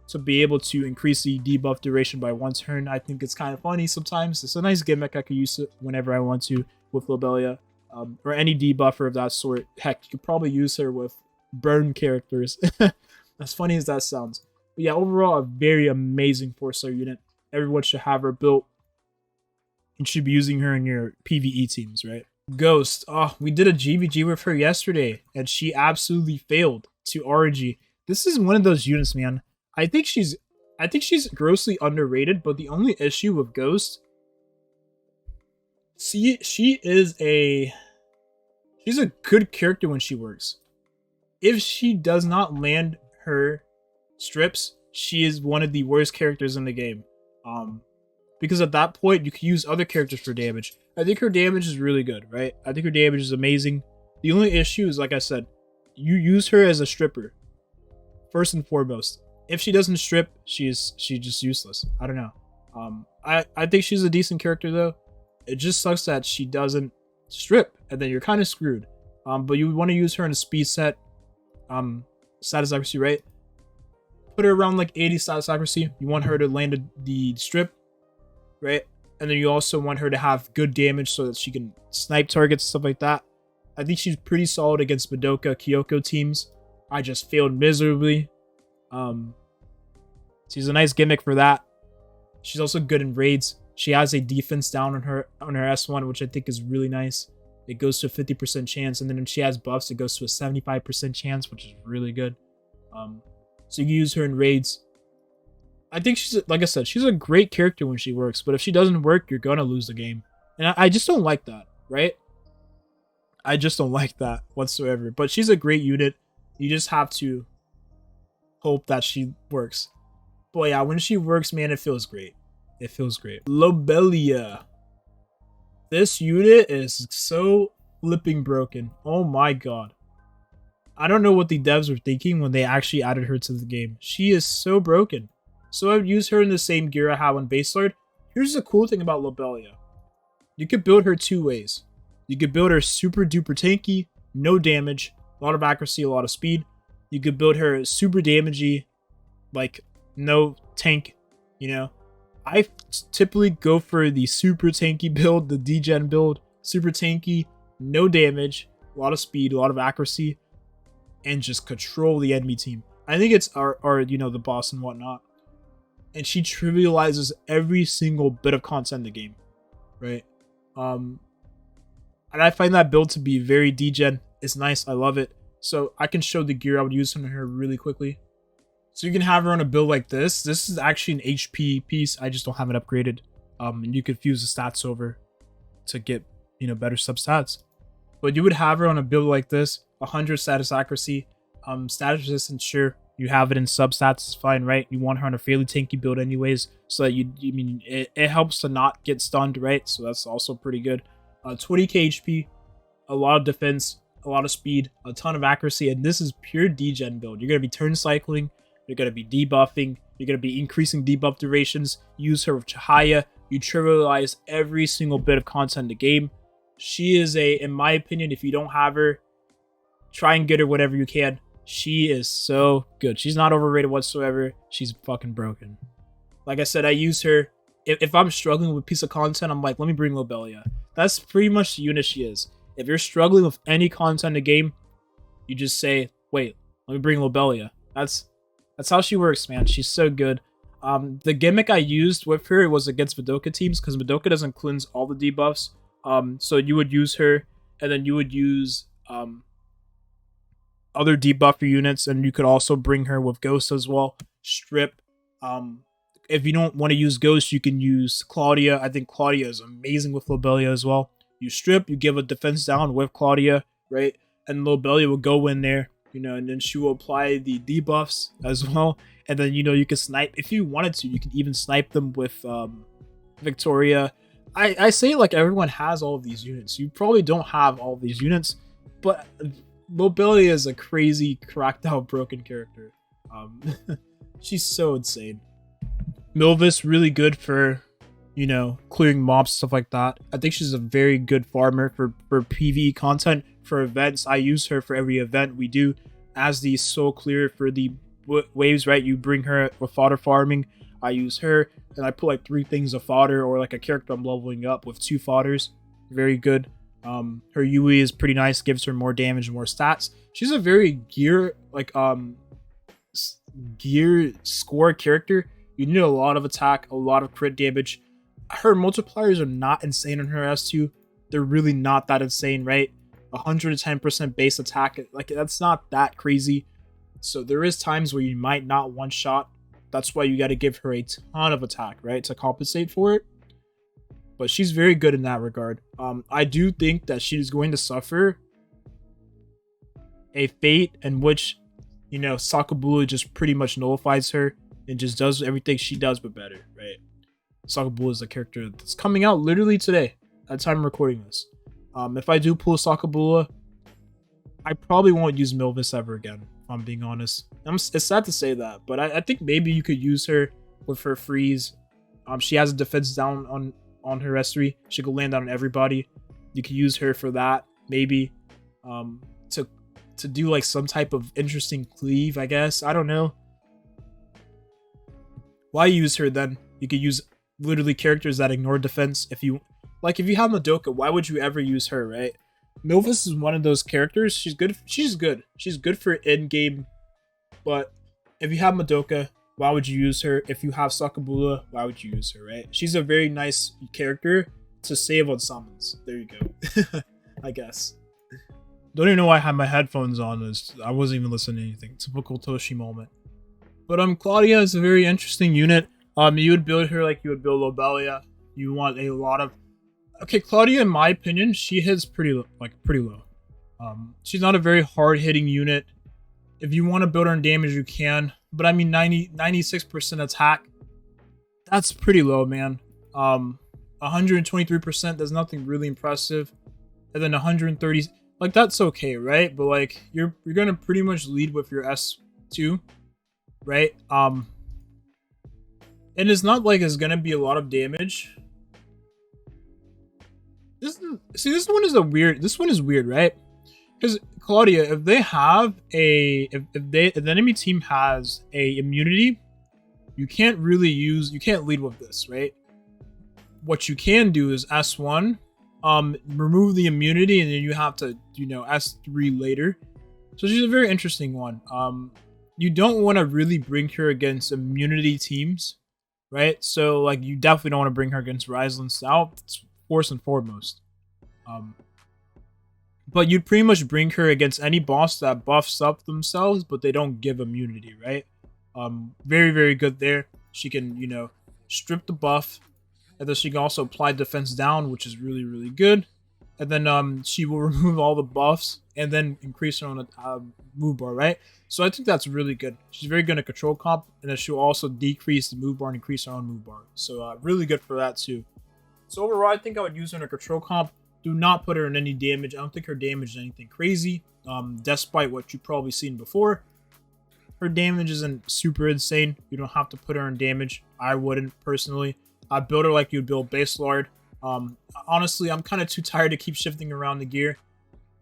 to be able to increase the debuff duration by 1 turn. I think it's kind of funny sometimes. It's a nice gimmick. I could use it whenever I want to with Lobelia or any debuffer of that sort. Heck, you could probably use her with burn characters. As funny as that sounds. But yeah, overall, a very amazing 4-star unit. Everyone should have her built. And should be using her in your PvE teams, right? Ghost. Oh, we did a GVG with her yesterday, and she absolutely failed to RNG. This is one of those units, man. I think she's grossly underrated, but the only issue with Ghost, she's a good character when she works. if she does not land her strips, she is one of the worst characters in the game. Because at that point, you can use other characters for damage. I think her damage is really good, right? I think her damage is amazing. The only issue is, like I said, you use her as a stripper first and foremost. If she doesn't strip, she's just useless. I don't know. I think she's a decent character though. It just sucks that she doesn't strip, and then you're kind of screwed. But you want to use her in a speed set, status accuracy, right? Put her around like 80 status accuracy. You want her to land the strip, right? And then you also want her to have good damage so that she can snipe targets, stuff like that. I think she's pretty solid against Madoka, Kyoko teams. I just failed miserably. She's a nice gimmick for that. She's also good in raids. She has a defense down on her S1, which I think is really nice. It goes to a 50% chance, and then when she has buffs, it goes to a 75% chance, which is really good. So you can use her in raids. I think she's, like I said, she's a great character when she works, but if she doesn't work, you're gonna lose the game. And I just don't like that, right? I just don't like that whatsoever. But she's a great unit. You just have to hope that she works. But yeah, when she works, man, it feels great. It feels great. Lobelia. This unit is so flipping broken. Oh my god. I don't know what the devs were thinking when they actually added her to the game. She is so broken. So I would use her in the same gear I have on Baselard. Here's the cool thing about Lobelia. You could build her two ways. You could build her super duper tanky, no damage, a lot of accuracy, a lot of speed. You could build her super damagey, like no tank, you know. I typically go for the super tanky build, the degen build. Super tanky, no damage, a lot of speed, a lot of accuracy, and just control the enemy team. I think it's our you know, the boss and whatnot. And she trivializes every single bit of content in the game, right? And I find that build to be very degen. It's nice, I love it. So I can show the gear I would use on her really quickly. So you can have her on a build like this. This is actually an HP piece. I just don't have it upgraded. And you could fuse the stats over to get, you know, better substats. But you would have her on a build like this. 100 status accuracy. Status resistance, sure. You have it in substats, it's fine, right? You want her on a fairly tanky build anyways. So that it helps to not get stunned, right? So that's also pretty good. 20k HP. A lot of defense. A lot of speed. A ton of accuracy. And this is pure degen build. You're going to be turn cycling. You're going to be debuffing. You're going to be increasing debuff durations. Use her with Chihaya. You trivialize every single bit of content in the game. She is in my opinion, if you don't have her, try and get her whatever you can. She is so good. She's not overrated whatsoever. She's fucking broken. Like I said, I use her. If I'm struggling with a piece of content, I'm like, let me bring Lobelia. That's pretty much the unit she is. If you're struggling with any content in the game, you just say, wait, let me bring Lobelia. That's how she works, man. She's so good. The gimmick I used with her was against Madoka teams because Madoka doesn't cleanse all the debuffs. So you would use her, and then you would use other debuffer units, and you could also bring her with Ghost as well. Strip. If you don't want to use Ghost, you can use Klaudia. I think Klaudia is amazing with Lobelia as well. You strip, you give a defense down with Klaudia, right? And Lobelia will go in there. You know, and then she will apply the debuffs as well. And then, you know, you can snipe. If you wanted to, you can even snipe them with Victoria. I say like everyone has all of these units. You probably don't have all of these units. But Lobelia is a crazy, cracked out, broken character. She's so insane. Milvus, really good for, you know, clearing mobs, stuff like that. I think she's a very good farmer for PvE content. For events, I use her for every event we do as the soul clear for the waves, right? You bring her with fodder farming. I use her, and I put like 3 things of fodder or like a character I'm leveling up with 2 fodders. Very good. Her UE is pretty nice, gives her more damage and more stats. She's a very gear score character. You need a lot of attack, a lot of crit damage. Her multipliers are not insane on her S2. They're really not that insane, right? 110% base attack, like that's not that crazy. So there is times where you might not one shot. That's why you got to give her a ton of attack, right, to compensate for it. But she's very good in that regard. I do think that she's going to suffer a fate in which, you know, Sakabula just pretty much nullifies her and just does everything she does but better, right? Sakabula is a character that's coming out literally today at the time of recording this. If I do pull Sakabula, I probably won't use Milvus ever again, if I'm being honest. It's sad to say that, but I think maybe you could use her with her freeze. She has a defense down on her S3. She could land on everybody. You could use her for that, maybe. To do like some type of interesting cleave, I guess. I don't know. Why use her then? You could use literally characters that ignore defense. If you have Madoka, why would you ever use her, right? Milvus is one of those characters. She's good. She's good for in-game. But if you have Madoka, why would you use her? If you have Sakabula, why would you use her, right? She's a very nice character to save on summons. There you go. I guess. Don't even know why I had my headphones on. I wasn't even listening to anything. Typical Toshi moment. But Klaudia is a very interesting unit. You would build her like you would build Lobelia. You want a lot of... Okay, Klaudia, in my opinion, she hits pretty low. She's not a very hard-hitting unit. If you want to build her in damage, you can. But I mean, 96% attack. That's pretty low, man. 123%, that's nothing really impressive. And then 130... Like, that's okay, right? But, like, you're gonna pretty much lead with your S2, right? And it's not like it's gonna be a lot of damage. This one is weird, right? Because Klaudia, if they have if the enemy team has a immunity, you can't lead with this, right? What you can do is S1, remove the immunity, and then you have to, S3 later. So she's a very interesting one. You don't want to really bring her against immunity teams, right? So, like, you definitely don't want to bring her against Reisalin Stout. It's first and foremost. But you'd pretty much bring her against any boss that buffs up themselves, but they don't give immunity, right? Very, very good there. She can, strip the buff, and then she can also apply defense down, which is really, really good. And then she will remove all the buffs and then increase her on a move bar, right? So I think that's really good. She's very good at control comp, and then she'll also decrease the move bar and increase her own move bar. So really good for that too. So overall, I think I would use her in a control comp. Do not put her in any damage. I don't think her damage is anything crazy. Despite what you've probably seen before. Her damage isn't super insane. You don't have to put her in damage. I wouldn't, personally. I build her like you would build Baselard. Honestly, I'm kind of too tired to keep shifting around the gear.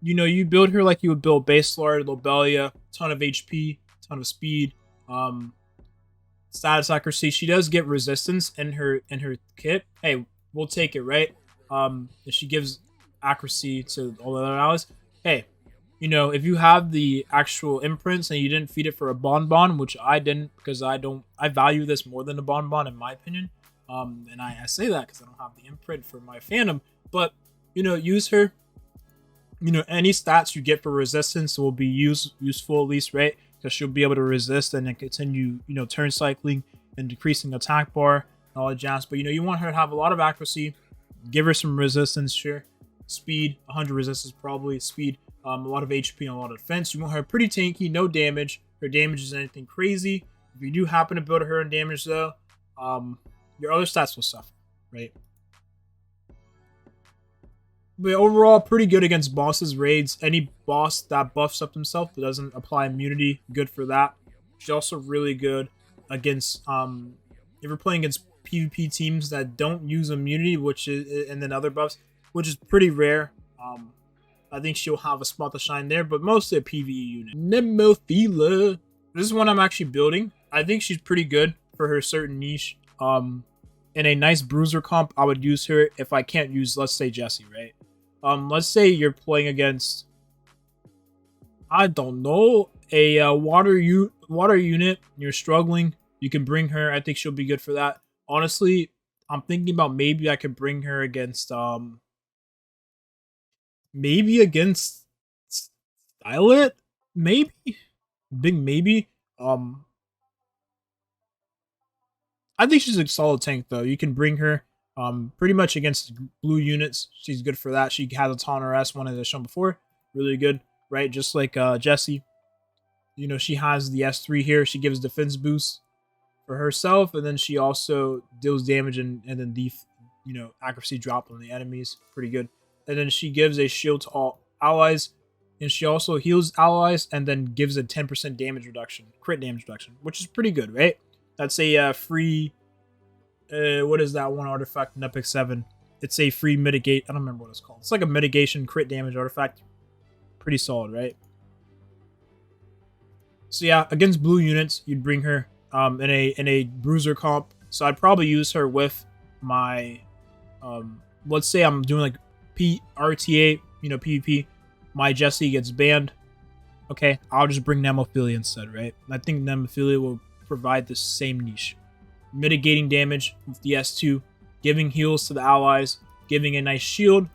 You build her like you would build Baselard, Lobelia, ton of HP, ton of speed, status accuracy. She does get resistance in her kit. Hey, we'll take it, right? If she gives accuracy to all the other allies. Hey, if you have the actual imprints and you didn't feed it for a bonbon, which I didn't, because I value this more than a bonbon in my opinion. And I say that because I don't have the imprint for my fandom, but use her. Any stats you get for resistance will be useful at least, right? Because she'll be able to resist and then continue, turn cycling and decreasing attack bar and all that jazz. But you want her to have a lot of accuracy, give her some resistance, sure, speed, 100 resistance probably, speed, a lot of HP and a lot of defense. You want her pretty tanky, no damage. Her damage isn't anything crazy. If you do happen to build her in damage though, your other stats will suffer, right? But overall, pretty good against bosses, raids. Any boss that buffs up himself but doesn't apply immunity, good for that. She's also really good against, if you're playing against PvP teams that don't use immunity, and then other buffs, which is pretty rare. I think she'll have a spot to shine there, but mostly a PvE unit. Nemophila. This is one I'm actually building. I think she's pretty good for her certain niche. In a nice bruiser comp, I would use her if I can't use, let's say, Jessie, right? Let's say you're playing against, I don't know, a water unit, and you're struggling, you can bring her. I think she'll be good for that. Honestly, I'm thinking about maybe I could bring her against, maybe against Stylet? Maybe? Big maybe? I think she's a solid tank, though. You can bring her pretty much against blue units. She's good for that. She has a ton on her S1, as I shown before. Really good. right? Just like Jessie. You know, she has the S3 here. She gives defense boost for herself, and then she also deals damage and then accuracy drop on the enemies. Pretty good. And then she gives a shield to all allies, and she also heals allies and then gives a 10% damage reduction, crit damage reduction, which is pretty good, right? That's a free. What is that one artifact in Epic 7? It's a free mitigate. I don't remember what it's called. It's like a mitigation crit damage artifact. Pretty solid, right? So yeah, against blue units, you'd bring her in a bruiser comp. So I'd probably use her with my let's say I'm doing like RTA, PvP. My Jessie gets banned. Okay, I'll just bring Nemophila instead, right? I think Nemophila will provide the same niche. Mitigating damage with the S2, giving heals to the allies, giving a nice shield.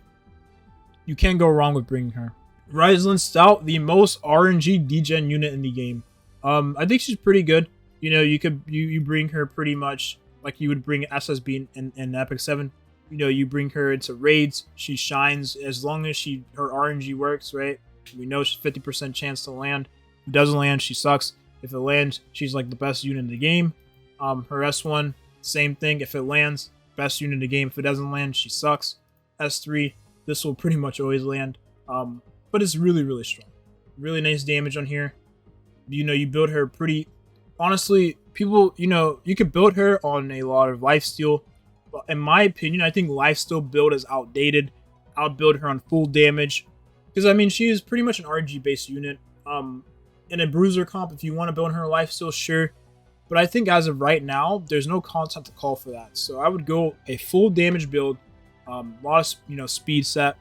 You can't go wrong with bringing her. Reisalin Stout, the most RNG degen unit in the game. I think she's pretty good. You bring her pretty much like you would bring SSB in Epic 7. You bring her into raids. She shines as long as her RNG works, right? We know she's 50% chance to land. If it doesn't land, she sucks. If it lands, she's like the best unit in the game. Her S1, same thing. If it lands, best unit in the game. If it doesn't land, she sucks. S3, this will pretty much always land. But it's really, really strong. Really nice damage on here. You build her pretty... Honestly, people, you could build her on a lot of lifesteal. But in my opinion, I think lifesteal build is outdated. I'll build her on full damage. Because, I mean, she is pretty much an RG-based unit. In a bruiser comp, if you want to build her lifesteal, sure. But I think as of right now, there's no content to call for that. So I would go a full damage build. A lot of, speed set.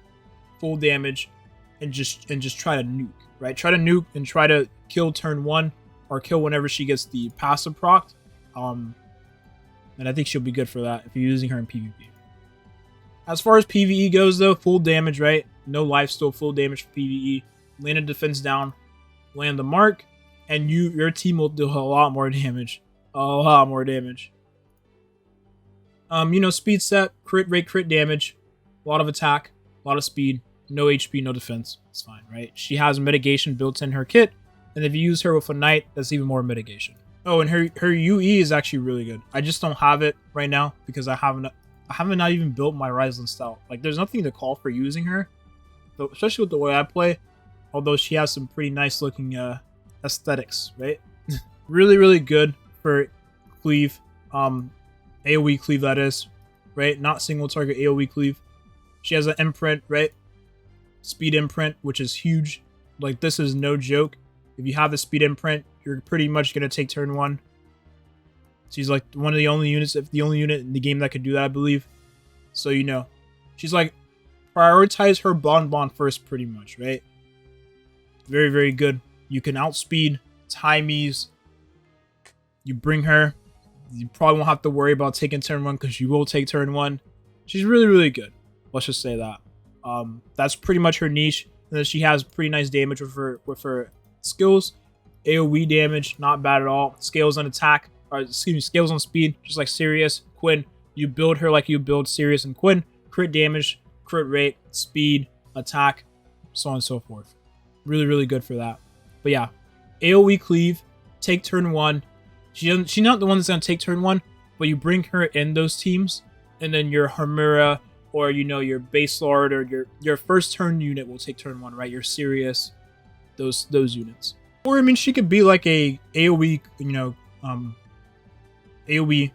Full damage. And just try to nuke, right? Try to nuke and try to kill turn 1 or kill whenever she gets the passive proc. And I think she'll be good for that if you're using her in PvP. As far as PvE goes, though, full damage, right? No lifesteal, full damage for PvE. Land a defense down, land the mark, and your team will do a lot more damage. A lot more damage. Speed set, crit rate, crit damage, a lot of attack, a lot of speed. No HP, no defense. It's fine, right? She has mitigation built in her kit. And if you use her with a knight, that's even more mitigation. Oh, and her UE is actually really good. I just don't have it right now because I haven't not even built my Reisalin Stout. Like, there's nothing to call for using her. So, especially with the way I play. Although she has some pretty nice looking aesthetics, right? Really, really good for cleave. AoE cleave, that is. Right? Not single target AoE cleave. She has an imprint, right? Speed imprint, which is huge. Like, this is no joke. If you have the speed imprint, you're pretty much going to take turn 1. She's like one of the only units, if the only unit in the game that could do that, I believe. So, she's like, prioritize her bond first, pretty much, right? Very, very good. You can outspeed Timy's. You bring her. You probably won't have to worry about taking turn 1 because you will take turn 1. She's really, really good. Let's just say that. That's pretty much her niche. And then she has pretty nice damage with her skills. AoE damage, not bad at all. Scales on attack, scales on speed, just like Sirius, Quinn. You build her like you build Sirius and Quinn. Crit damage, crit rate, speed, attack, so on and so forth. Really, really good for that. But yeah, AoE cleave, take turn 1. She's not the one that's gonna take turn 1, but you bring her in those teams, and then your Homura or your Baselard or your first turn unit will take turn 1, right? Your Sirius, those units. Or I mean, she could be like a AoE, AoE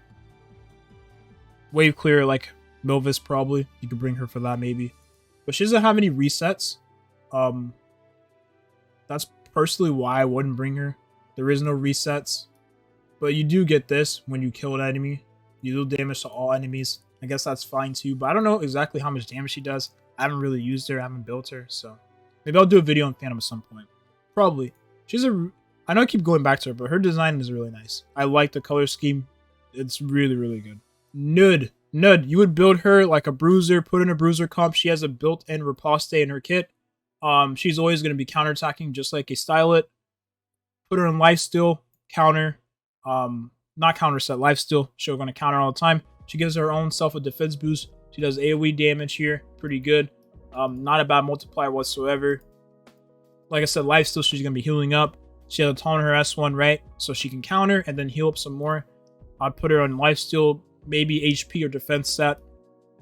wave clear like Milvus probably. You could bring her for that maybe, but she doesn't have any resets. That's personally why I wouldn't bring her. There is no resets, but you do get this when you kill an enemy. You do damage to all enemies. I guess that's fine too, but I don't know exactly how much damage she does. I haven't really used her. I haven't built her, so maybe I'll do a video on Phantom at some point. Probably. I know I keep going back to her, but her design is really nice. I like the color scheme. It's really, really good. Knud. You would build her like a bruiser, put in a bruiser comp. She has a built-in riposte in her kit. She's always going to be counterattacking just like a Stylet. Put her in lifesteal, counter. Not counter set, lifesteal. She's going to counter all the time. She gives her own self a defense boost. She does AoE damage here. Pretty good. Not a bad multiplier whatsoever. Like I said, lifesteal, she's going to be healing up. She has a ton on her S1, right? So she can counter and then heal up some more. I'd put her on lifesteal, maybe HP or defense set.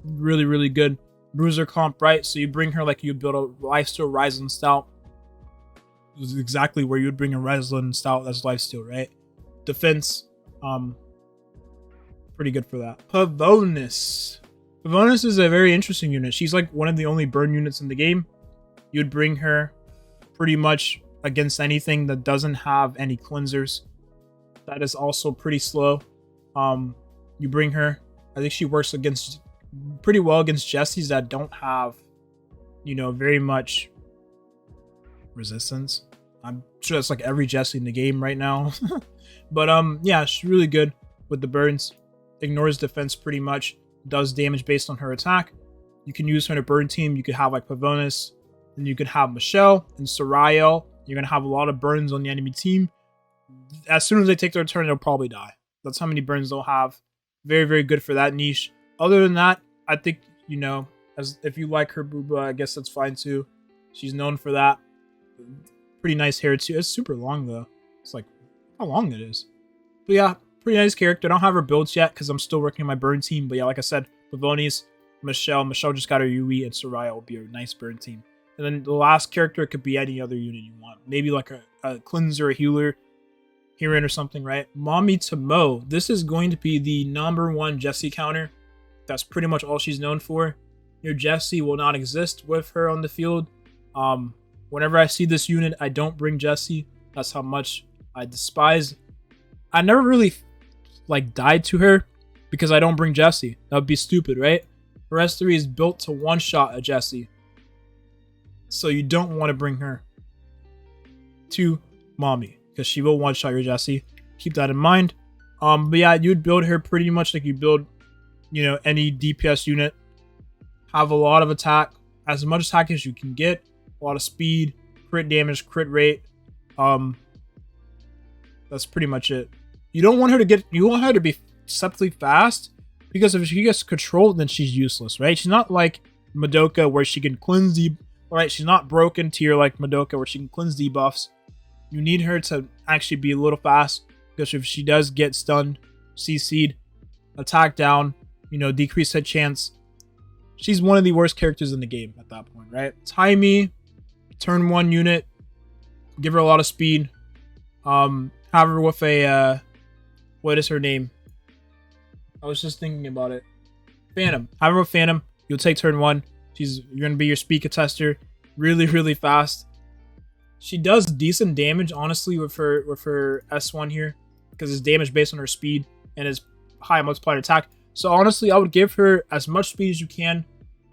Really, really good. Bruiser comp, right? So you bring her like you build a lifesteal Reisalin Stout. This is exactly where you would bring a Reisalin Stout that's lifesteal, right? Defense, pretty good for that. Pavonis. Pavonis is a very interesting unit. She's like one of the only burn units in the game. You'd bring her pretty much against anything that doesn't have any cleansers. That is also pretty slow. You bring her. I think she works against pretty well against Jessies that don't have, you know, very much resistance. I'm sure that's like every Jessie in the game right now. But yeah, she's really good with the burns. Ignores defense pretty much. Does damage based on her attack. You can use her in a burn team. You could have like Pavonis. Then you could have Michelle and Suriel. You're going to have a lot of burns on the enemy team. As soon as they take their turn, they'll probably die. That's how many burns they'll have. Very, very good for that niche. Other than that, I think, you know, as if you like her booba, I guess that's fine too. She's known for that. Pretty nice hair too. It's super long though. It's like how long it is. But yeah, pretty nice character. I don't have her builds yet because I'm still working on my burn team. But yeah, like I said, Pavonis, Michelle. Michelle just got her UE, and Suriel will be a nice burn team. And then the last character could be any other unit you want. Maybe like a cleanser, a healer, Hearin or something, right? Mami Tomoe. This is going to be the #1 Jessie counter. That's pretty much all she's known for. Your Jessie will not exist with her on the field. Whenever I see this unit, I don't bring Jessie. That's how much I despise. I never really like died to her because I don't bring Jessie. That would be stupid, right? Artery is built to one-shot a Jessie. So you don't want to bring her to Mami because she will one-shot your Jessie. Keep that in mind. But yeah, you'd build her pretty much like you build, you know, any DPS unit. Have a lot of attack, as much attack as you can get. A lot of speed, crit damage, crit rate. That's pretty much it. You don't want her to get. You want her to be deceptively fast because if she gets controlled, then she's useless, right? She's not like Madoka where she can cleanse the. Right, she's not broken tier like Madoka where she can cleanse debuffs. You need her to actually be a little fast because if she does get stunned, CC'd, attack down, you know, decrease hit chance. She's one of the worst characters in the game at that point, right? Timy, turn 1 unit, give her a lot of speed. Have her with a what is her name? I was just thinking about it. Phantom. Have her with Phantom. You'll take turn 1. You're gonna be your speed contester, really, really fast. She does decent damage, honestly, with her S1 here, because it's damage based on her speed and is high multiplier attack. So honestly, I would give her as much speed as you can.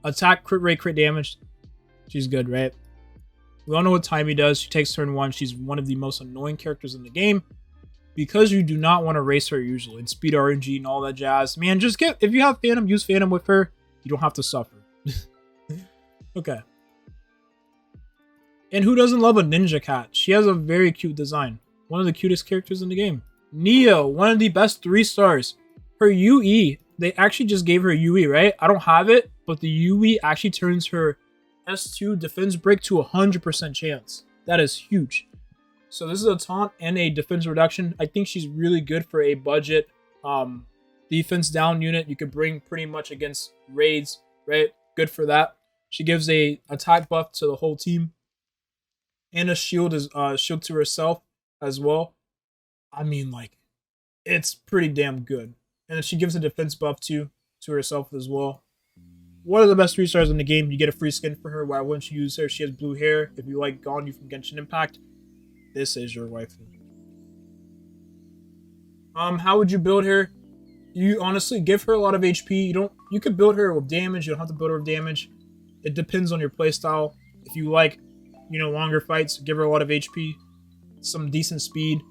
Attack, crit rate, crit damage. She's good, right? We all know what Timy does. She takes turn 1. She's one of the most annoying characters in the game because you do not want to race her usually and speed RNG and all that jazz. Man, just if you have Phantom, use Phantom with her. You don't have to suffer. Okay. And who doesn't love a ninja cat? She has a very cute design. One of the cutest characters in the game. Neo, one of the best 3 stars. Her UE, they actually just gave her a UE, right? I don't have it, but the UE actually turns her S2 defense break to 100% chance. That is huge. So this is a taunt and a defense reduction. I think she's really good for a budget defense down unit. You could bring pretty much against raids, right? Good for that. She gives a attack buff to the whole team. And a shield shield to herself as well. I mean, like, it's pretty damn good. And she gives a defense buff too to herself as well. One of the best 3 stars in the game. You get a free skin for her. Why wouldn't you use her? She has blue hair. If you like Ganyu from Genshin Impact, this is your waifu. How would you build her? You honestly give her a lot of HP. You could build her with damage. You don't have to build her with damage. It depends on your playstyle. If you like, you know, longer fights, give her a lot of HP, some decent speed.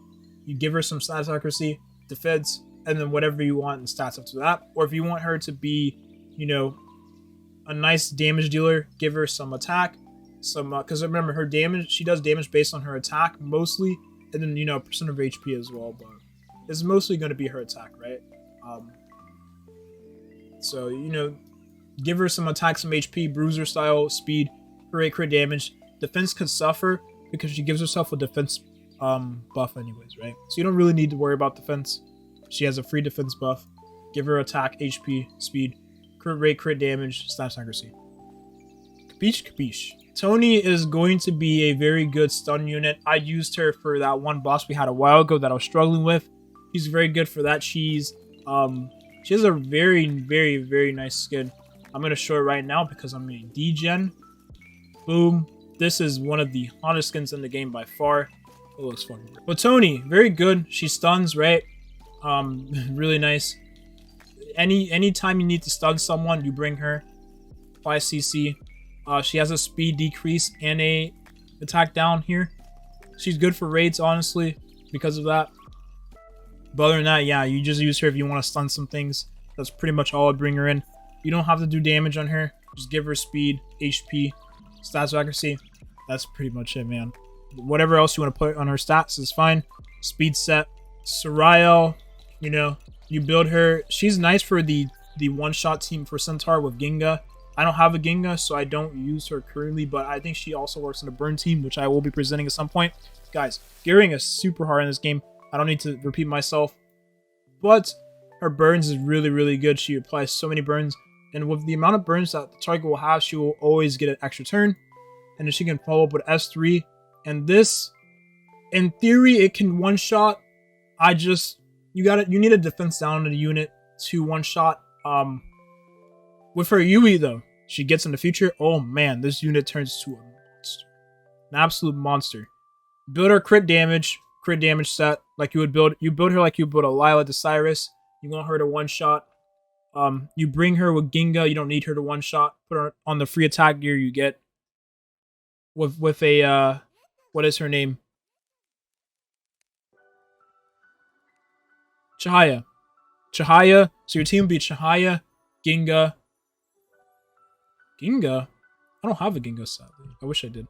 You give her some stats accuracy, defense, and then whatever you want in stats after that. Or if you want her to be, you know, a nice damage dealer, give her some attack, some because remember her damage, she does damage based on her attack mostly, and then, you know, percent of HP as well. But it's mostly going to be her attack, right? So, you know, give her some attack, some HP, bruiser style, speed, crit damage. Defense could suffer, because she gives herself a defense buff anyways, right? So you don't really need to worry about defense. She has a free defense buff. Give her attack, HP, speed, crit rate, crit damage, stats accuracy. Capiche? Capiche. Tony is going to be a very good stun unit. I used her for that one boss we had a while ago that I was struggling with. She's very good for that. She has a very, very, very nice skin. I'm going to show it right now because I'm a D-gen. Boom. This is one of the hottest skins in the game by far. It looks fun. But Tony, very good. She stuns, right? Really nice. Anytime you need to stun someone, you bring her. 5 CC. She has a speed decrease and a attack down here. She's good for raids, honestly, because of that. But other than that, yeah, you just use her if you want to stun some things. That's pretty much all I bring her in. You don't have to do damage on her. Just give her speed, HP, stats accuracy. That's pretty much it, man. Whatever else you want to put on her stats is fine. Speed set. Suriel, you know, you build her. She's nice for the one-shot team for Centaur with Ginga. I don't have a Ginga, so I don't use her currently, but I think she also works in a burn team, which I will be presenting at some point. Guys, gearing is super hard in this game. I don't need to repeat myself, but her burns is really, really good. She applies so many burns, and with the amount of burns that the target will have, she will always get an extra turn, and then she can follow up with S3, and this, in theory, it can one-shot. You need a defense down in the unit to one-shot. With her Yui, though, she gets in the future. Oh man, this unit turns to a monster. An absolute monster. Build her crit damage set like you would build. You build her like you build a Lila Decyrus. You want her to one shot. You bring her with Ginga. You don't need her to one shot. Put her on the free attack gear you get. With a what is her name? Chihaya. Chihaya. So your team would be Chihaya, Ginga. Ginga? I don't have a Ginga, sadly. I wish I did.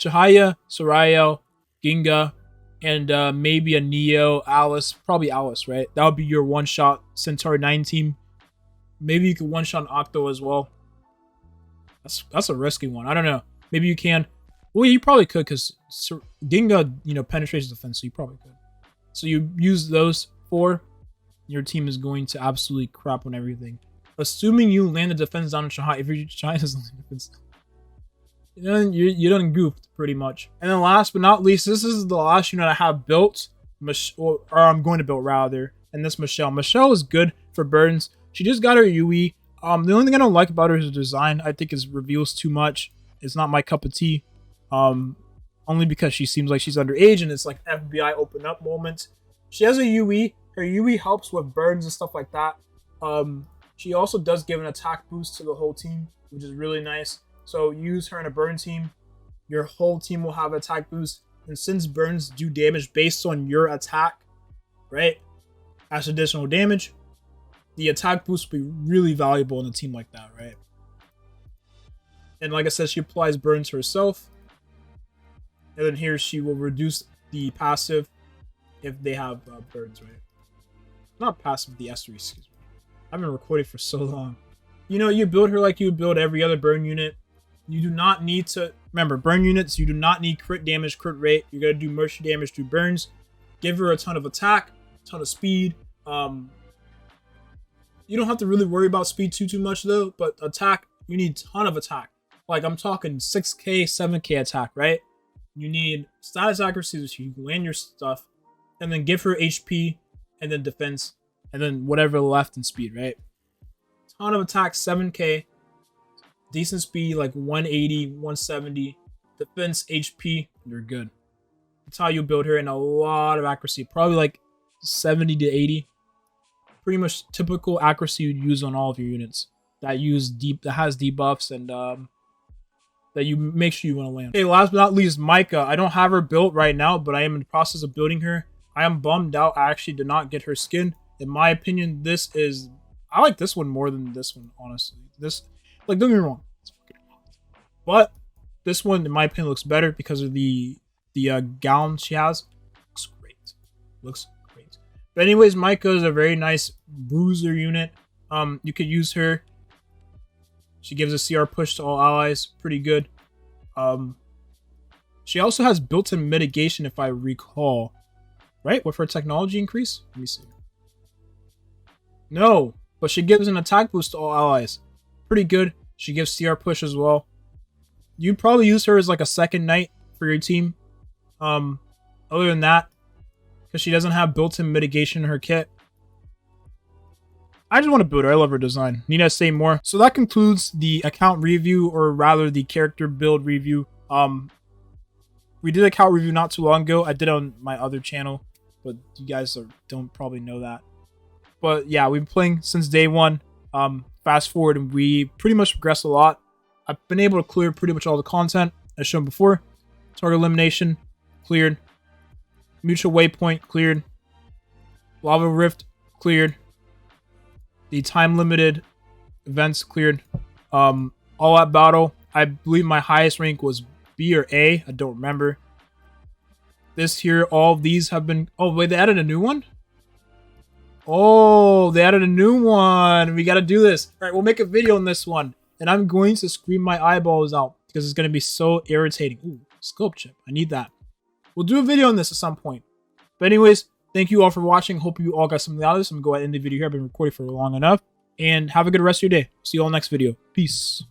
Chihaya, Suriel, Ginga, and maybe a Neo, Alice. Probably Alice, right? That would be your one-shot Centaur 9 team. Maybe you could one-shot an Octo as well. That's a risky one. I don't know. Maybe you can. Well, you probably could because Ginga, you know, penetrates defense, so you probably could. So you use those 4. Your team is going to absolutely crap on everything. Assuming you land the defense down on Chihaya. If your Chihaya doesn't land the defense down, you done goofed pretty much. And then last but not least, this is the last unit I have built, or I'm going to build rather. And this Michelle. Michelle is good for burns. She just got her UE. The only thing I don't like about her is the design. I think it reveals too much. It's not my cup of tea. Only because she seems like she's underage and it's like FBI open up moment. She has a UE. Her UE helps with burns and stuff like that. She also does give an attack boost to the whole team, which is really nice. So use her in a burn team. Your whole team will have attack boost. And since burns do damage based on your attack, right, as additional damage, the attack boost will be really valuable in a team like that, right? And like I said, she applies burns herself. And then here she will reduce the passive if they have burns, right? Not passive, the S3, excuse me. I've been recording for so long. You know, you build her like you build every other burn unit. You do not need to... Remember, burn units, you do not need crit damage, crit rate. You're going to do mercy damage through burns. Give her a ton of attack, a ton of speed. You don't have to really worry about speed too much, though. But attack, you need a ton of attack. Like, I'm talking 6k, 7k attack, right? You need status accuracy so you can land your stuff. And then give her HP, and then defense. And then whatever left in speed, right? Ton of attack, 7k. Decent speed, like 180, 170. Defense, HP, you're good. That's how you build her, and a lot of accuracy. Probably like 70 to 80. Pretty much typical accuracy you'd use on all of your units. That has debuffs and that you make sure you want to land. Okay, last but not least, Maika. I don't have her built right now, but I am in the process of building her. I am bummed out I actually did not get her skin. In my opinion, I like this one more than this one, honestly. Like, don't get me wrong. But this one, in my opinion, looks better because of the gown she has. Looks great. But anyways, Maika is a very nice bruiser unit. You could use her. She gives a CR push to all allies. Pretty good. She also has built-in mitigation, if I recall. Right? With her technology increase? Let me see. No, but she gives an attack boost to all allies. Pretty good. She gives CR push as well. You'd probably use her as like a second knight for your team. Other than that, because she doesn't have built-in mitigation in her kit. I just want to build her. I love her design. Need I say more? So that concludes the account review, or rather the character build review. We did a account review not too long ago. I did it on my other channel, but you guys don't probably know that. But yeah, we've been playing since day one. Fast forward, and we pretty much progressed a lot. I've been able to clear pretty much all the content, as shown before. Target elimination, cleared. Mutual waypoint, cleared. Lava rift, cleared. The time-limited events, cleared. All out battle, I believe my highest rank was B or A. I don't remember. This here, all of these have been... Oh, wait, they added a new one? Oh, they added a new one. We got to do this. All right, we'll make a video on this one. And I'm going to scream my eyeballs out because it's going to be so irritating. Ooh, scope chip. I need that. We'll do a video on this at some point. But anyways, thank you all for watching. Hope you all got something out of this. I'm going to go ahead and end the video here. I've been recording for long enough. And have a good rest of your day. See you all next video. Peace.